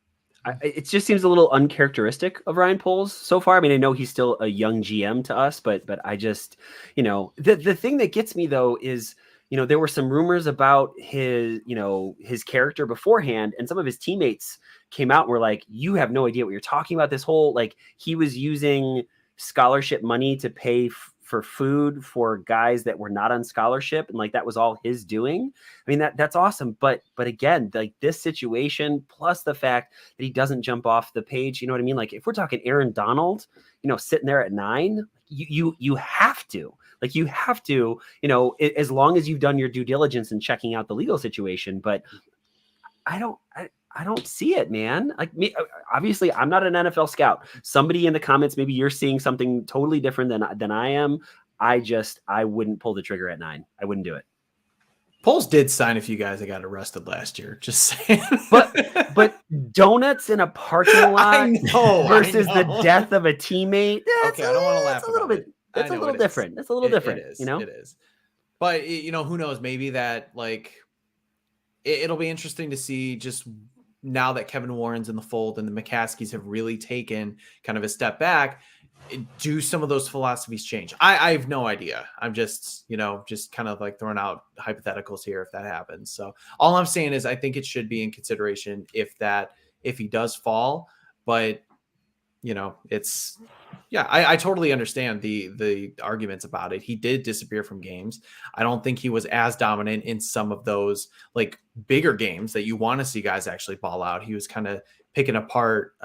It just seems a little uncharacteristic of Ryan Poles so far. I mean, I know he's still a young GM to us, but I just, the thing that gets me though is, there were some rumors about his character beforehand, and some of his teammates came out and were like, you have no idea what you're talking about. This whole, like, he was using scholarship money to pay for food for guys that were not on scholarship, and like that was all his doing. I mean, that's awesome, but again, like this situation plus the fact that he doesn't jump off the page, you know what I mean? Like if we're talking Aaron Donald, sitting there at 9, you have to, as long as you've done your due diligence and checking out the legal situation. But I don't see it, man. Like me, obviously, I'm not an NFL scout. Somebody in the comments, maybe you're seeing something totally different than I am. I wouldn't pull the trigger at 9. I wouldn't do it. Poles did sign a few guys that got arrested last year. Just saying. But donuts in a parking lot versus the death of a teammate. Okay, I don't want to laugh. It's a little bit. It's a little different. It's a little different. It is. You know, it is. But who knows? Maybe that like it'll be interesting to see just now that Kevin Warren's in the fold and the McCaskies have really taken kind of a step back. Do some of those philosophies change? I have no idea. I'm just, just kind of like throwing out hypotheticals here if that happens. So all I'm saying is I think it should be in consideration if he does fall. But, I totally understand the arguments about it. He did disappear from games. I don't think he was as dominant in some of those like bigger games that you want to see guys actually ball out. He was kind of picking apart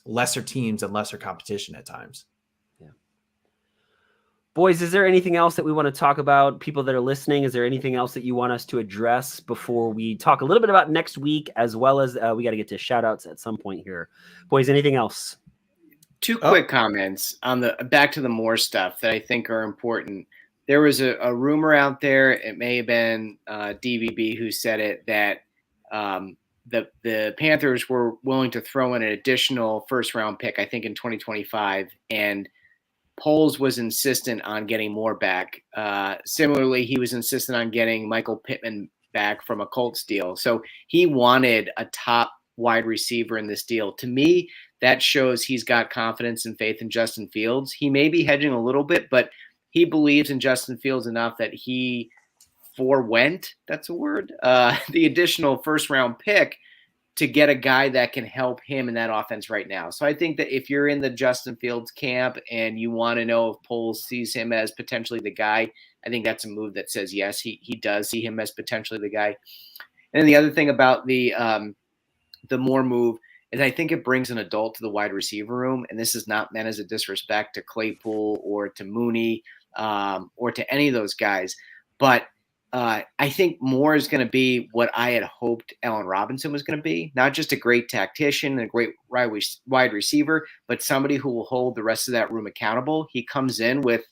lesser teams and lesser competition at times. Yeah. Boys, is there anything else that we want to talk about? People that are listening, is there anything else that you want us to address before we talk a little bit about next week, as well as we got to get to shout outs at some point here? Boys, anything else? 2 quick comments on back to the Moore stuff that I think are important. There was a rumor out there, it may have been DVB who said it, that the Panthers were willing to throw in an additional first-round pick, I think in 2025, and Poles was insistent on getting Moore back. Similarly, he was insistent on getting Michael Pittman back from a Colts deal. So he wanted a top wide receiver in this deal. To me, that shows he's got confidence and faith in Justin Fields. He may be hedging a little bit, but he believes in Justin Fields enough that he forwent, that's a word, the additional first-round pick to get a guy that can help him in that offense right now. So I think that if you're in the Justin Fields camp and you want to know if Poles sees him as potentially the guy, I think that's a move that says yes, he does see him as potentially the guy. And then the other thing about the Moore move is I think it brings an adult to the wide receiver room, and this is not meant as a disrespect to Claypool or to Mooney or to any of those guys, but I think Moore is going to be what I had hoped Allen Robinson was going to be, not just a great tactician and a great wide receiver, but somebody who will hold the rest of that room accountable. He comes in with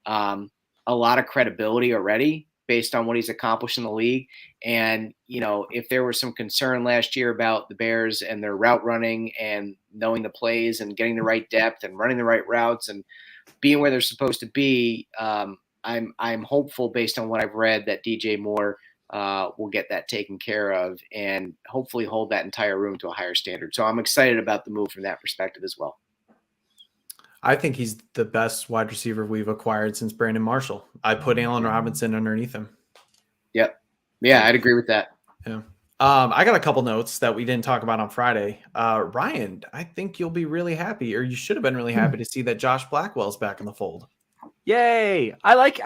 a lot of credibility already based on what he's accomplished in the league. And, if there was some concern last year about the Bears and their route running and knowing the plays and getting the right depth and running the right routes and being where they're supposed to be, I'm hopeful based on what I've read that DJ Moore will get that taken care of and hopefully hold that entire room to a higher standard. So I'm excited about the move from that perspective as well. I think he's the best wide receiver we've acquired since Brandon Marshall. I put Allen Robinson underneath him. Yep. Yeah, I'd agree with that. Yeah. I got a couple notes that we didn't talk about on Friday. Ryan, I think you'll be really happy, or you should have been really happy to see that Josh Blackwell's back in the fold. Yay! I like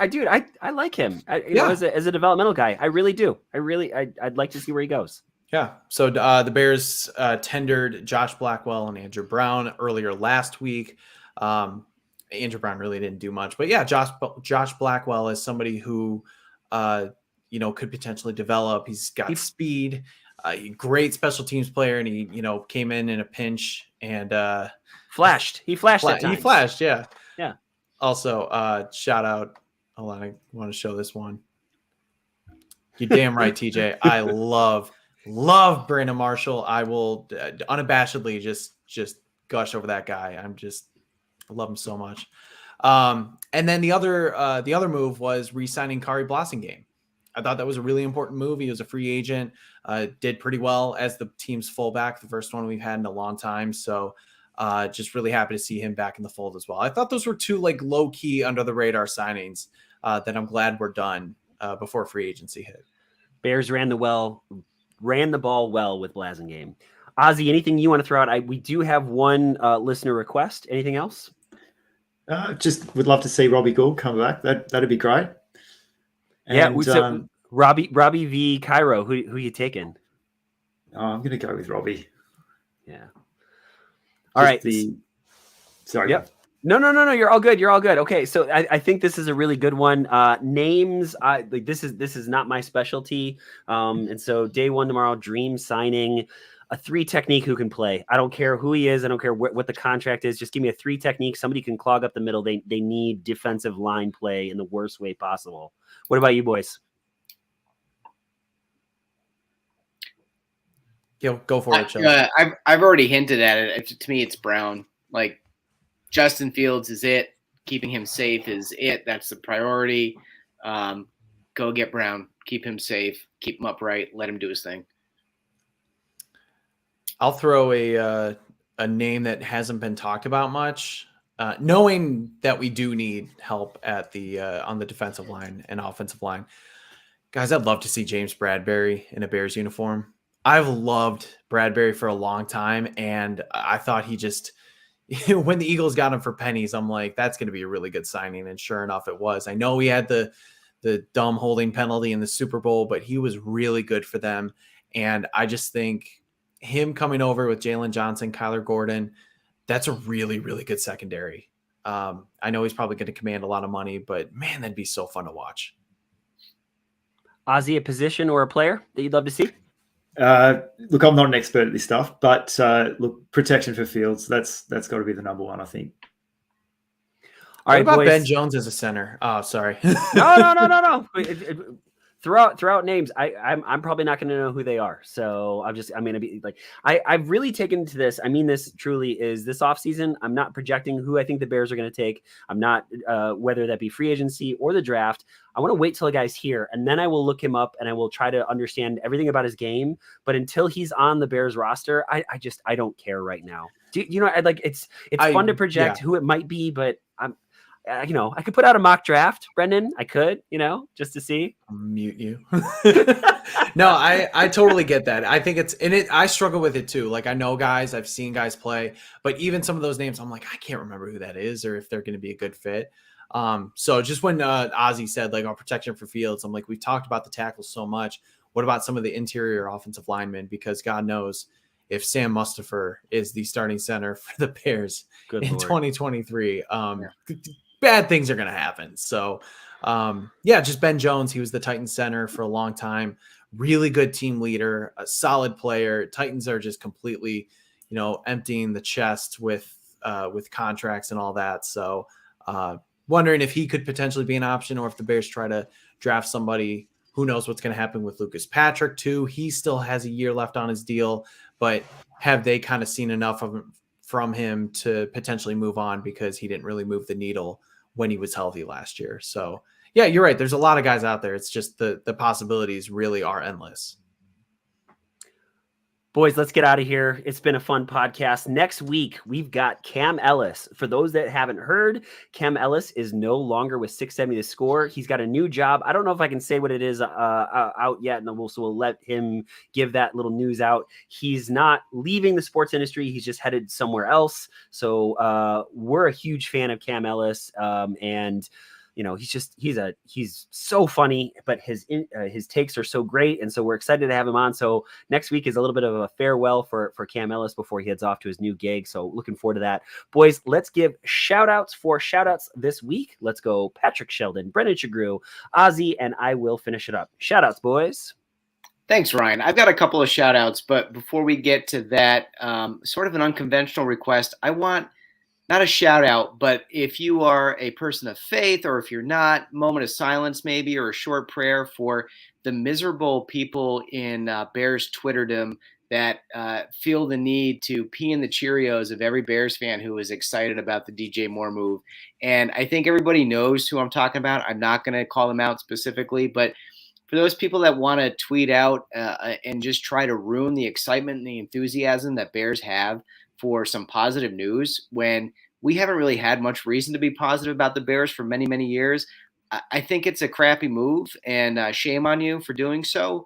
him. As a developmental guy, I really do. I'd like to see where he goes. Yeah. So the Bears tendered Josh Blackwell and Andrew Brown earlier last week. Andrew Brown really didn't do much, but yeah, Josh Blackwell is somebody who could potentially develop. He's got speed, great special teams player, and he came in a pinch and flashed. He flashed. He flashed. Yeah. Yeah. Also, shout out. Hold on, I want to show this one. You're damn right, TJ. I love Brandon Marshall. I will unabashedly just gush over that guy. I love him so much. And then the other move was re-signing Kari Blasingame. I thought that was a really important move. He was a free agent, did pretty well as the team's fullback, the first one we've had in a long time. So just really happy to see him back in the fold as well. I thought those were two like low key under the radar signings that I'm glad were done before free agency hit. Bears ran the ball well with Blasingame. Ozzy, anything you want to throw out? We do have one listener request. Anything else? Just would love to see Robbie Gould come back. That'd be great. And, so Robbie v. Cairo. Who you taking? I'm going to go with Robbie. Yeah. All right. Sorry. Yep. No. You're all good. Okay. So I think this is a really good one. Names. This is not my specialty. And so day one tomorrow, dream signing. a 3 technique who can play. I don't care who he is. I don't care what the contract is. Just give me a 3 technique. Somebody can clog up the middle. They need defensive line play in the worst way possible. What about you boys? Go for it, Chelsea. I've already hinted at it. To me, it's Brown. Like, Justin Fields is it. Keeping him safe is it. That's the priority. Go get Brown. Keep him safe. Keep him upright. Let him do his thing. I'll throw a name that hasn't been talked about much, knowing that we do need help at the on the defensive line and offensive line. Guys, I'd love to see James Bradberry in a Bears uniform. I've loved Bradberry for a long time, and I thought he just when the Eagles got him for pennies, I'm like, that's going to be a really good signing, and sure enough, it was. I know he had the dumb holding penalty in the Super Bowl, but he was really good for them, and I just think him coming over with Jalen Johnson, Kyler Gordon, that's a really, really good secondary. I know he's probably going to command a lot of money, but man, that'd be so fun to watch. Ozzy, a position or a player that you'd love to see? Look, I'm not an expert at this stuff, but look, protection for Fields, that's got to be the number one, I think. All right, what about boys. Ben Jones as a center? Oh, sorry. No. Throughout names, I'm probably not going to know who they are. So I'm going to be like, I've really taken to this. I mean, this truly is this offseason. I'm not projecting who I think the Bears are going to take. I'm not, whether that be free agency or the draft. I want to wait till a guy's here, and then I will look him up and I will try to understand everything about his game. But until he's on the Bears roster, I don't care right now. It's fun to project who it might be, but I could put out a mock draft, Brendan. I could, just to see. I'll mute you. No, I totally get that. I think I struggle with it too. Like, I know guys, I've seen guys play, but even some of those names, I'm like, I can't remember who that is or if they're going to be a good fit. So just when Ozzy said like, protection for Fields, I'm like, we've talked about the tackles so much. What about some of the interior offensive linemen? Because God knows if Sam Mustipher is the starting center for the Bears in 2023, bad things are going to happen. So, just Ben Jones. He was the Titans center for a long time. Really good team leader, a solid player. Titans are just completely, emptying the chest with contracts and all that. So, wondering if he could potentially be an option, or if the Bears try to draft somebody. Who knows what's going to happen with Lucas Patrick too? He still has a year left on his deal, but have they kind of seen enough from him to potentially move on, because he didn't really move the needle when he was healthy last year? So yeah, you're right. There's a lot of guys out there. It's just the possibilities really are endless. Boys, let's get out of here. It's been a fun podcast. Next week, we've got Cam Ellis. For those that haven't heard, Cam Ellis is no longer with 670 The Score. He's got a new job. I don't know if I can say what it is out yet, and we'll let him give that little news out. He's not leaving the sports industry. He's just headed somewhere else. So we're a huge fan of Cam Ellis, and he's so funny, but his takes are so great. And so we're excited to have him on. So next week is a little bit of a farewell for Cam Ellis before he heads off to his new gig. So looking forward to that. Boys, let's give shout outs this week. Let's go Patrick Sheldon, Brendan Shagrew, Ozzy, and I will finish it up. Shout outs, boys. Thanks, Ryan. I've got a couple of shout outs, but before we get to that, sort of an unconventional request. I want not a shout out, but if you are a person of faith, or if you're not, moment of silence maybe, or a short prayer for the miserable people in Bears Twitterdom that feel the need to pee in the Cheerios of every Bears fan who is excited about the DJ Moore move. And I think everybody knows who I'm talking about. I'm not going to call them out specifically, but for those people that want to tweet out and just try to ruin the excitement and the enthusiasm that Bears have for some positive news, when we haven't really had much reason to be positive about the Bears for many, many years, I think it's a crappy move, and shame on you for doing so.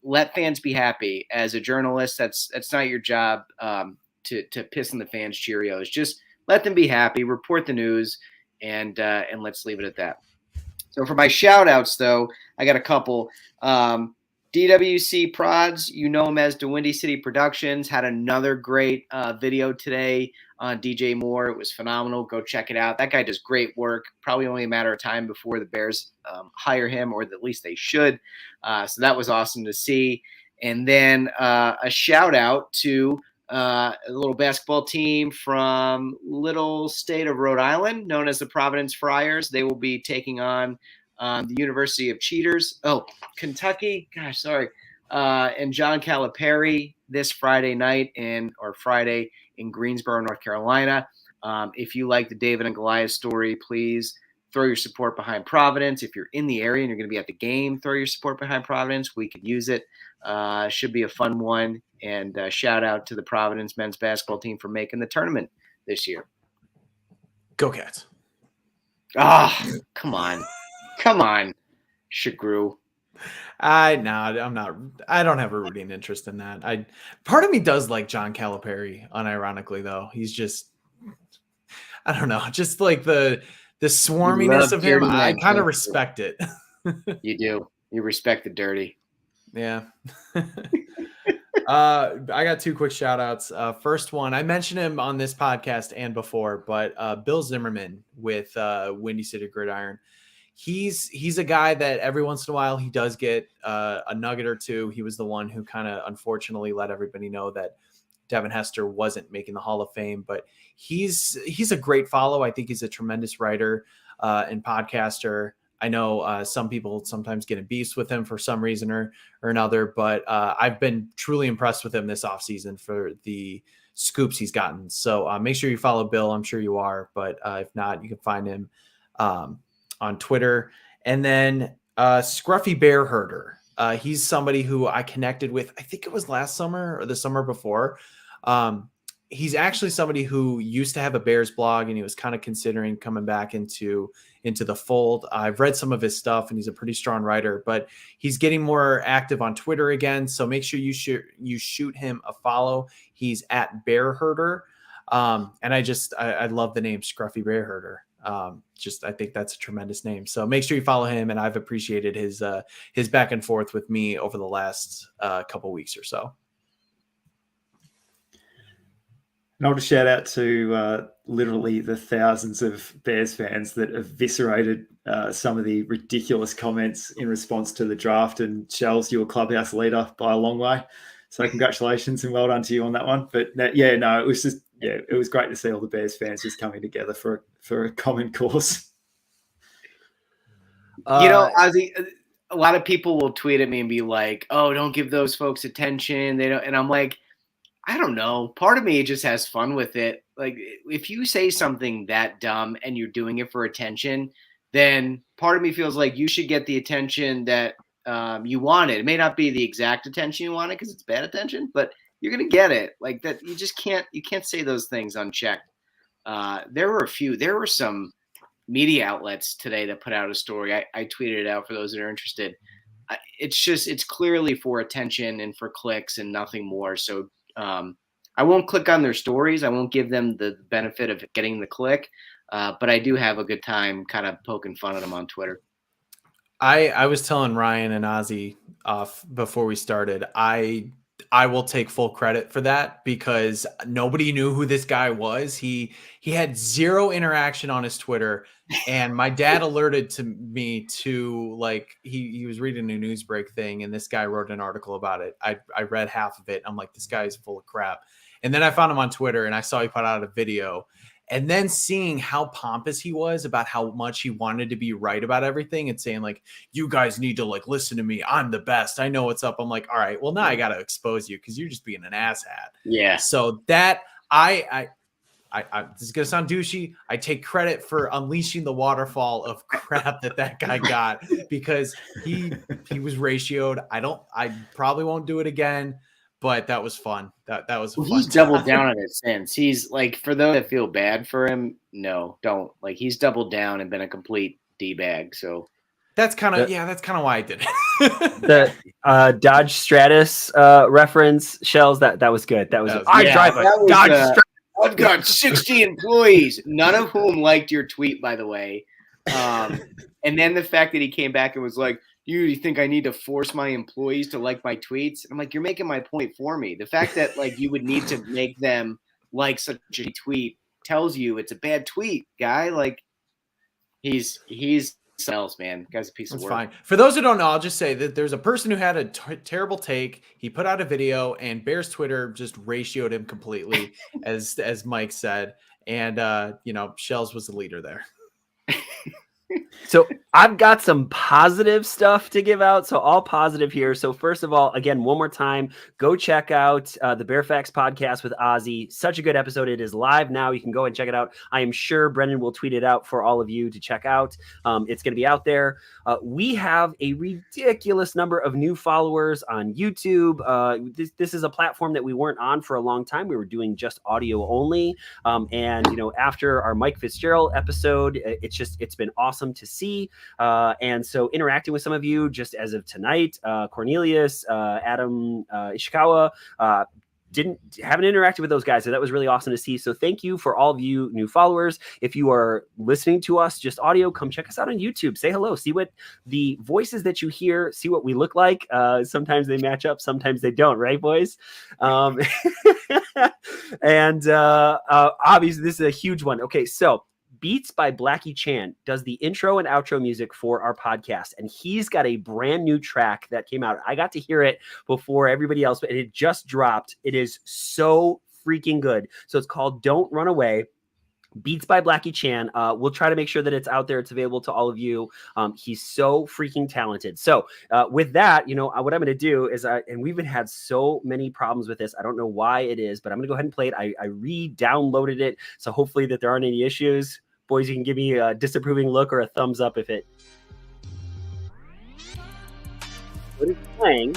Let fans be happy. As a journalist, that's not your job to piss in the fans' Cheerios. Just let them be happy, report the news, and let's leave it at that. So for my shout outs, though, I got a couple. DWC Prods, you know him as DeWindy City Productions, had another great video today on DJ Moore. It was phenomenal. Go check it out. That guy does great work. Probably only a matter of time before the Bears hire him, or at least they should. So that was awesome to see. And then a shout out to a little basketball team from little state of Rhode Island known as the Providence Friars. They will be taking on the University of Cheaters. Oh, Kentucky. Gosh, sorry. And John Calipari this Friday in Greensboro, North Carolina. If you like the David and Goliath story, please throw your support behind Providence. If you're in the area and you're going to be at the game, throw your support behind Providence. We could use it. Should be a fun one. And shout out to the Providence men's basketball team for making the tournament this year. Go Cats. Come on. Come on, Shagru. I'm not. I don't have a rooting interest in that. Part of me does like John Calipari, unironically though. He's just, I don't know, just like the swarminess of him. I kind of respect it. You do. You respect the dirty. Yeah. I got two quick shout outs. First one, I mentioned him on this podcast and before, but Bill Zimmerman with Windy City Gridiron. He's a guy that every once in a while he does get a nugget or two. He was the one who kind of unfortunately let everybody know that Devin Hester wasn't making the Hall of Fame, but he's a great follow. I think he's a tremendous writer and podcaster. I know some people sometimes get in beefs with him for some reason or another, but I've been truly impressed with him this offseason for the scoops he's gotten. So make sure you follow Bill. I'm sure you are, but if not, you can find him on Twitter. And then Scruffy Bear Herder. He's somebody who I connected with, I think it was last summer or the summer before. He's actually somebody who used to have a Bears blog, and he was kind of considering coming back into the fold. I've read some of his stuff, and he's a pretty strong writer, but he's getting more active on Twitter again. So make sure you shoot him a follow. He's at Bear Herder. And I love the name Scruffy Bear Herder. I think that's a tremendous name. So make sure you follow him. And I've appreciated his back and forth with me over the last couple weeks or so. And I'll just shout out to literally the thousands of Bears fans that eviscerated some of the ridiculous comments in response to the draft. And Shells, you were clubhouse leader by a long way. So congratulations and well done to you on that one. But it was just, it was great to see all the Bears fans just coming together for a common cause. Ozzy, a lot of people will tweet at me and be like, "Oh, don't give those folks attention." They don't, and I'm like, I don't know. Part of me just has fun with it. Like, if you say something that dumb and you're doing it for attention, then part of me feels like you should get the attention that you wanted. It may not be the exact attention you wanted because it's bad attention, but you're gonna get it. Like that, you can't say those things unchecked. There were some media outlets today that put out a story. I tweeted it out for those that are interested. It's clearly for attention and for clicks and nothing more. So I won't click on their stories. I won't give them the benefit of getting the click, but I do have a good time kind of poking fun at them on Twitter. I was telling Ryan and Ozzy off before we started, I will take full credit for that because nobody knew who this guy was. He had zero interaction on his Twitter, and my dad alerted to me to, like, he was reading a Newsbreak thing, and this guy wrote an article about it. I read half of it. I'm like, this guy is full of crap. And then I found him on Twitter, and I saw he put out a video. And then seeing how pompous he was about how much he wanted to be right about everything and saying, like, you guys need to, like, listen to me. I'm the best. I know what's up. I'm like, all right, well, now I got to expose you because you're just being an asshat. Yeah. So that I this is going to sound douchey. I take credit for unleashing the waterfall of crap that guy got because he was ratioed. I probably won't do it again. But that was fun. That was fun. He's doubled down on it since. He's like, for those that feel bad for him, no, don't. Like, he's doubled down and been a complete D-bag. So that's kind of why I did it. The Dodge Stratus reference, Shells, that was good. That was I drive a Dodge Stratus. I've got 60 employees, none of whom liked your tweet, by the way. And then the fact that he came back and was like, you think I need to force my employees to like my tweets? I'm like, you're making my point for me. The fact that, like, you would need to make them like such a tweet tells you it's a bad tweet, guy. Like, he's something else, man. The guy's a piece That's of work. fine. For those who don't know, I'll just say that there's a person who had a terrible take. He put out a video, and Bears Twitter just ratioed him completely, as Mike said. And Shells was the leader there. So I've got some positive stuff to give out. So all positive here. So first of all, again, one more time, go check out the Bear Facts podcast with Ozzy. Such a good episode. It is live now. You can go and check it out. I am sure Brendan will tweet it out for all of you to check out. It's going to be out there. We have a ridiculous number of new followers on YouTube. This is a platform that we weren't on for a long time. We were doing just audio only. And after our Mike Fitzgerald episode, it's been awesome to see. And so interacting with some of you just as of tonight, Cornelius, Adam Ishikawa, haven't interacted with those guys. So that was really awesome to see. So thank you for all of you new followers. If you are listening to us just audio, come check us out on YouTube. Say hello. See what the voices that you hear, see what we look like. Sometimes they match up, sometimes they don't, right, boys? And obviously this is a huge one. Okay, so Beats by Blackie Chan does the intro and outro music for our podcast, and he's got a brand new track that came out. I got to hear it before everybody else, but it just dropped. It is so freaking good. So it's called Don't Run Away. Beats by Blackie Chan. We'll try to make sure that it's out there. It's available to all of you. He's so freaking talented. So with that, what I'm going to do is, and we've had so many problems with this. I don't know why it is, but I'm going to go ahead and play it. I re-downloaded it. So hopefully that there aren't any issues. Boys, you can give me a disapproving look or a thumbs up if it. What is playing?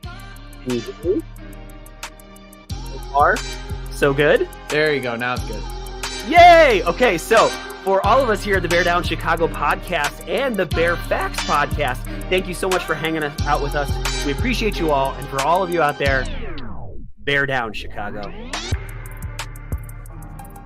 Can you hear me? So far, so good. There you go. Now it's good. Yay! Okay, so for all of us here at the Bear Down Chicago podcast and the Bear Facts podcast, thank you so much for hanging out with us. We appreciate you all. And for all of you out there, Bear Down Chicago.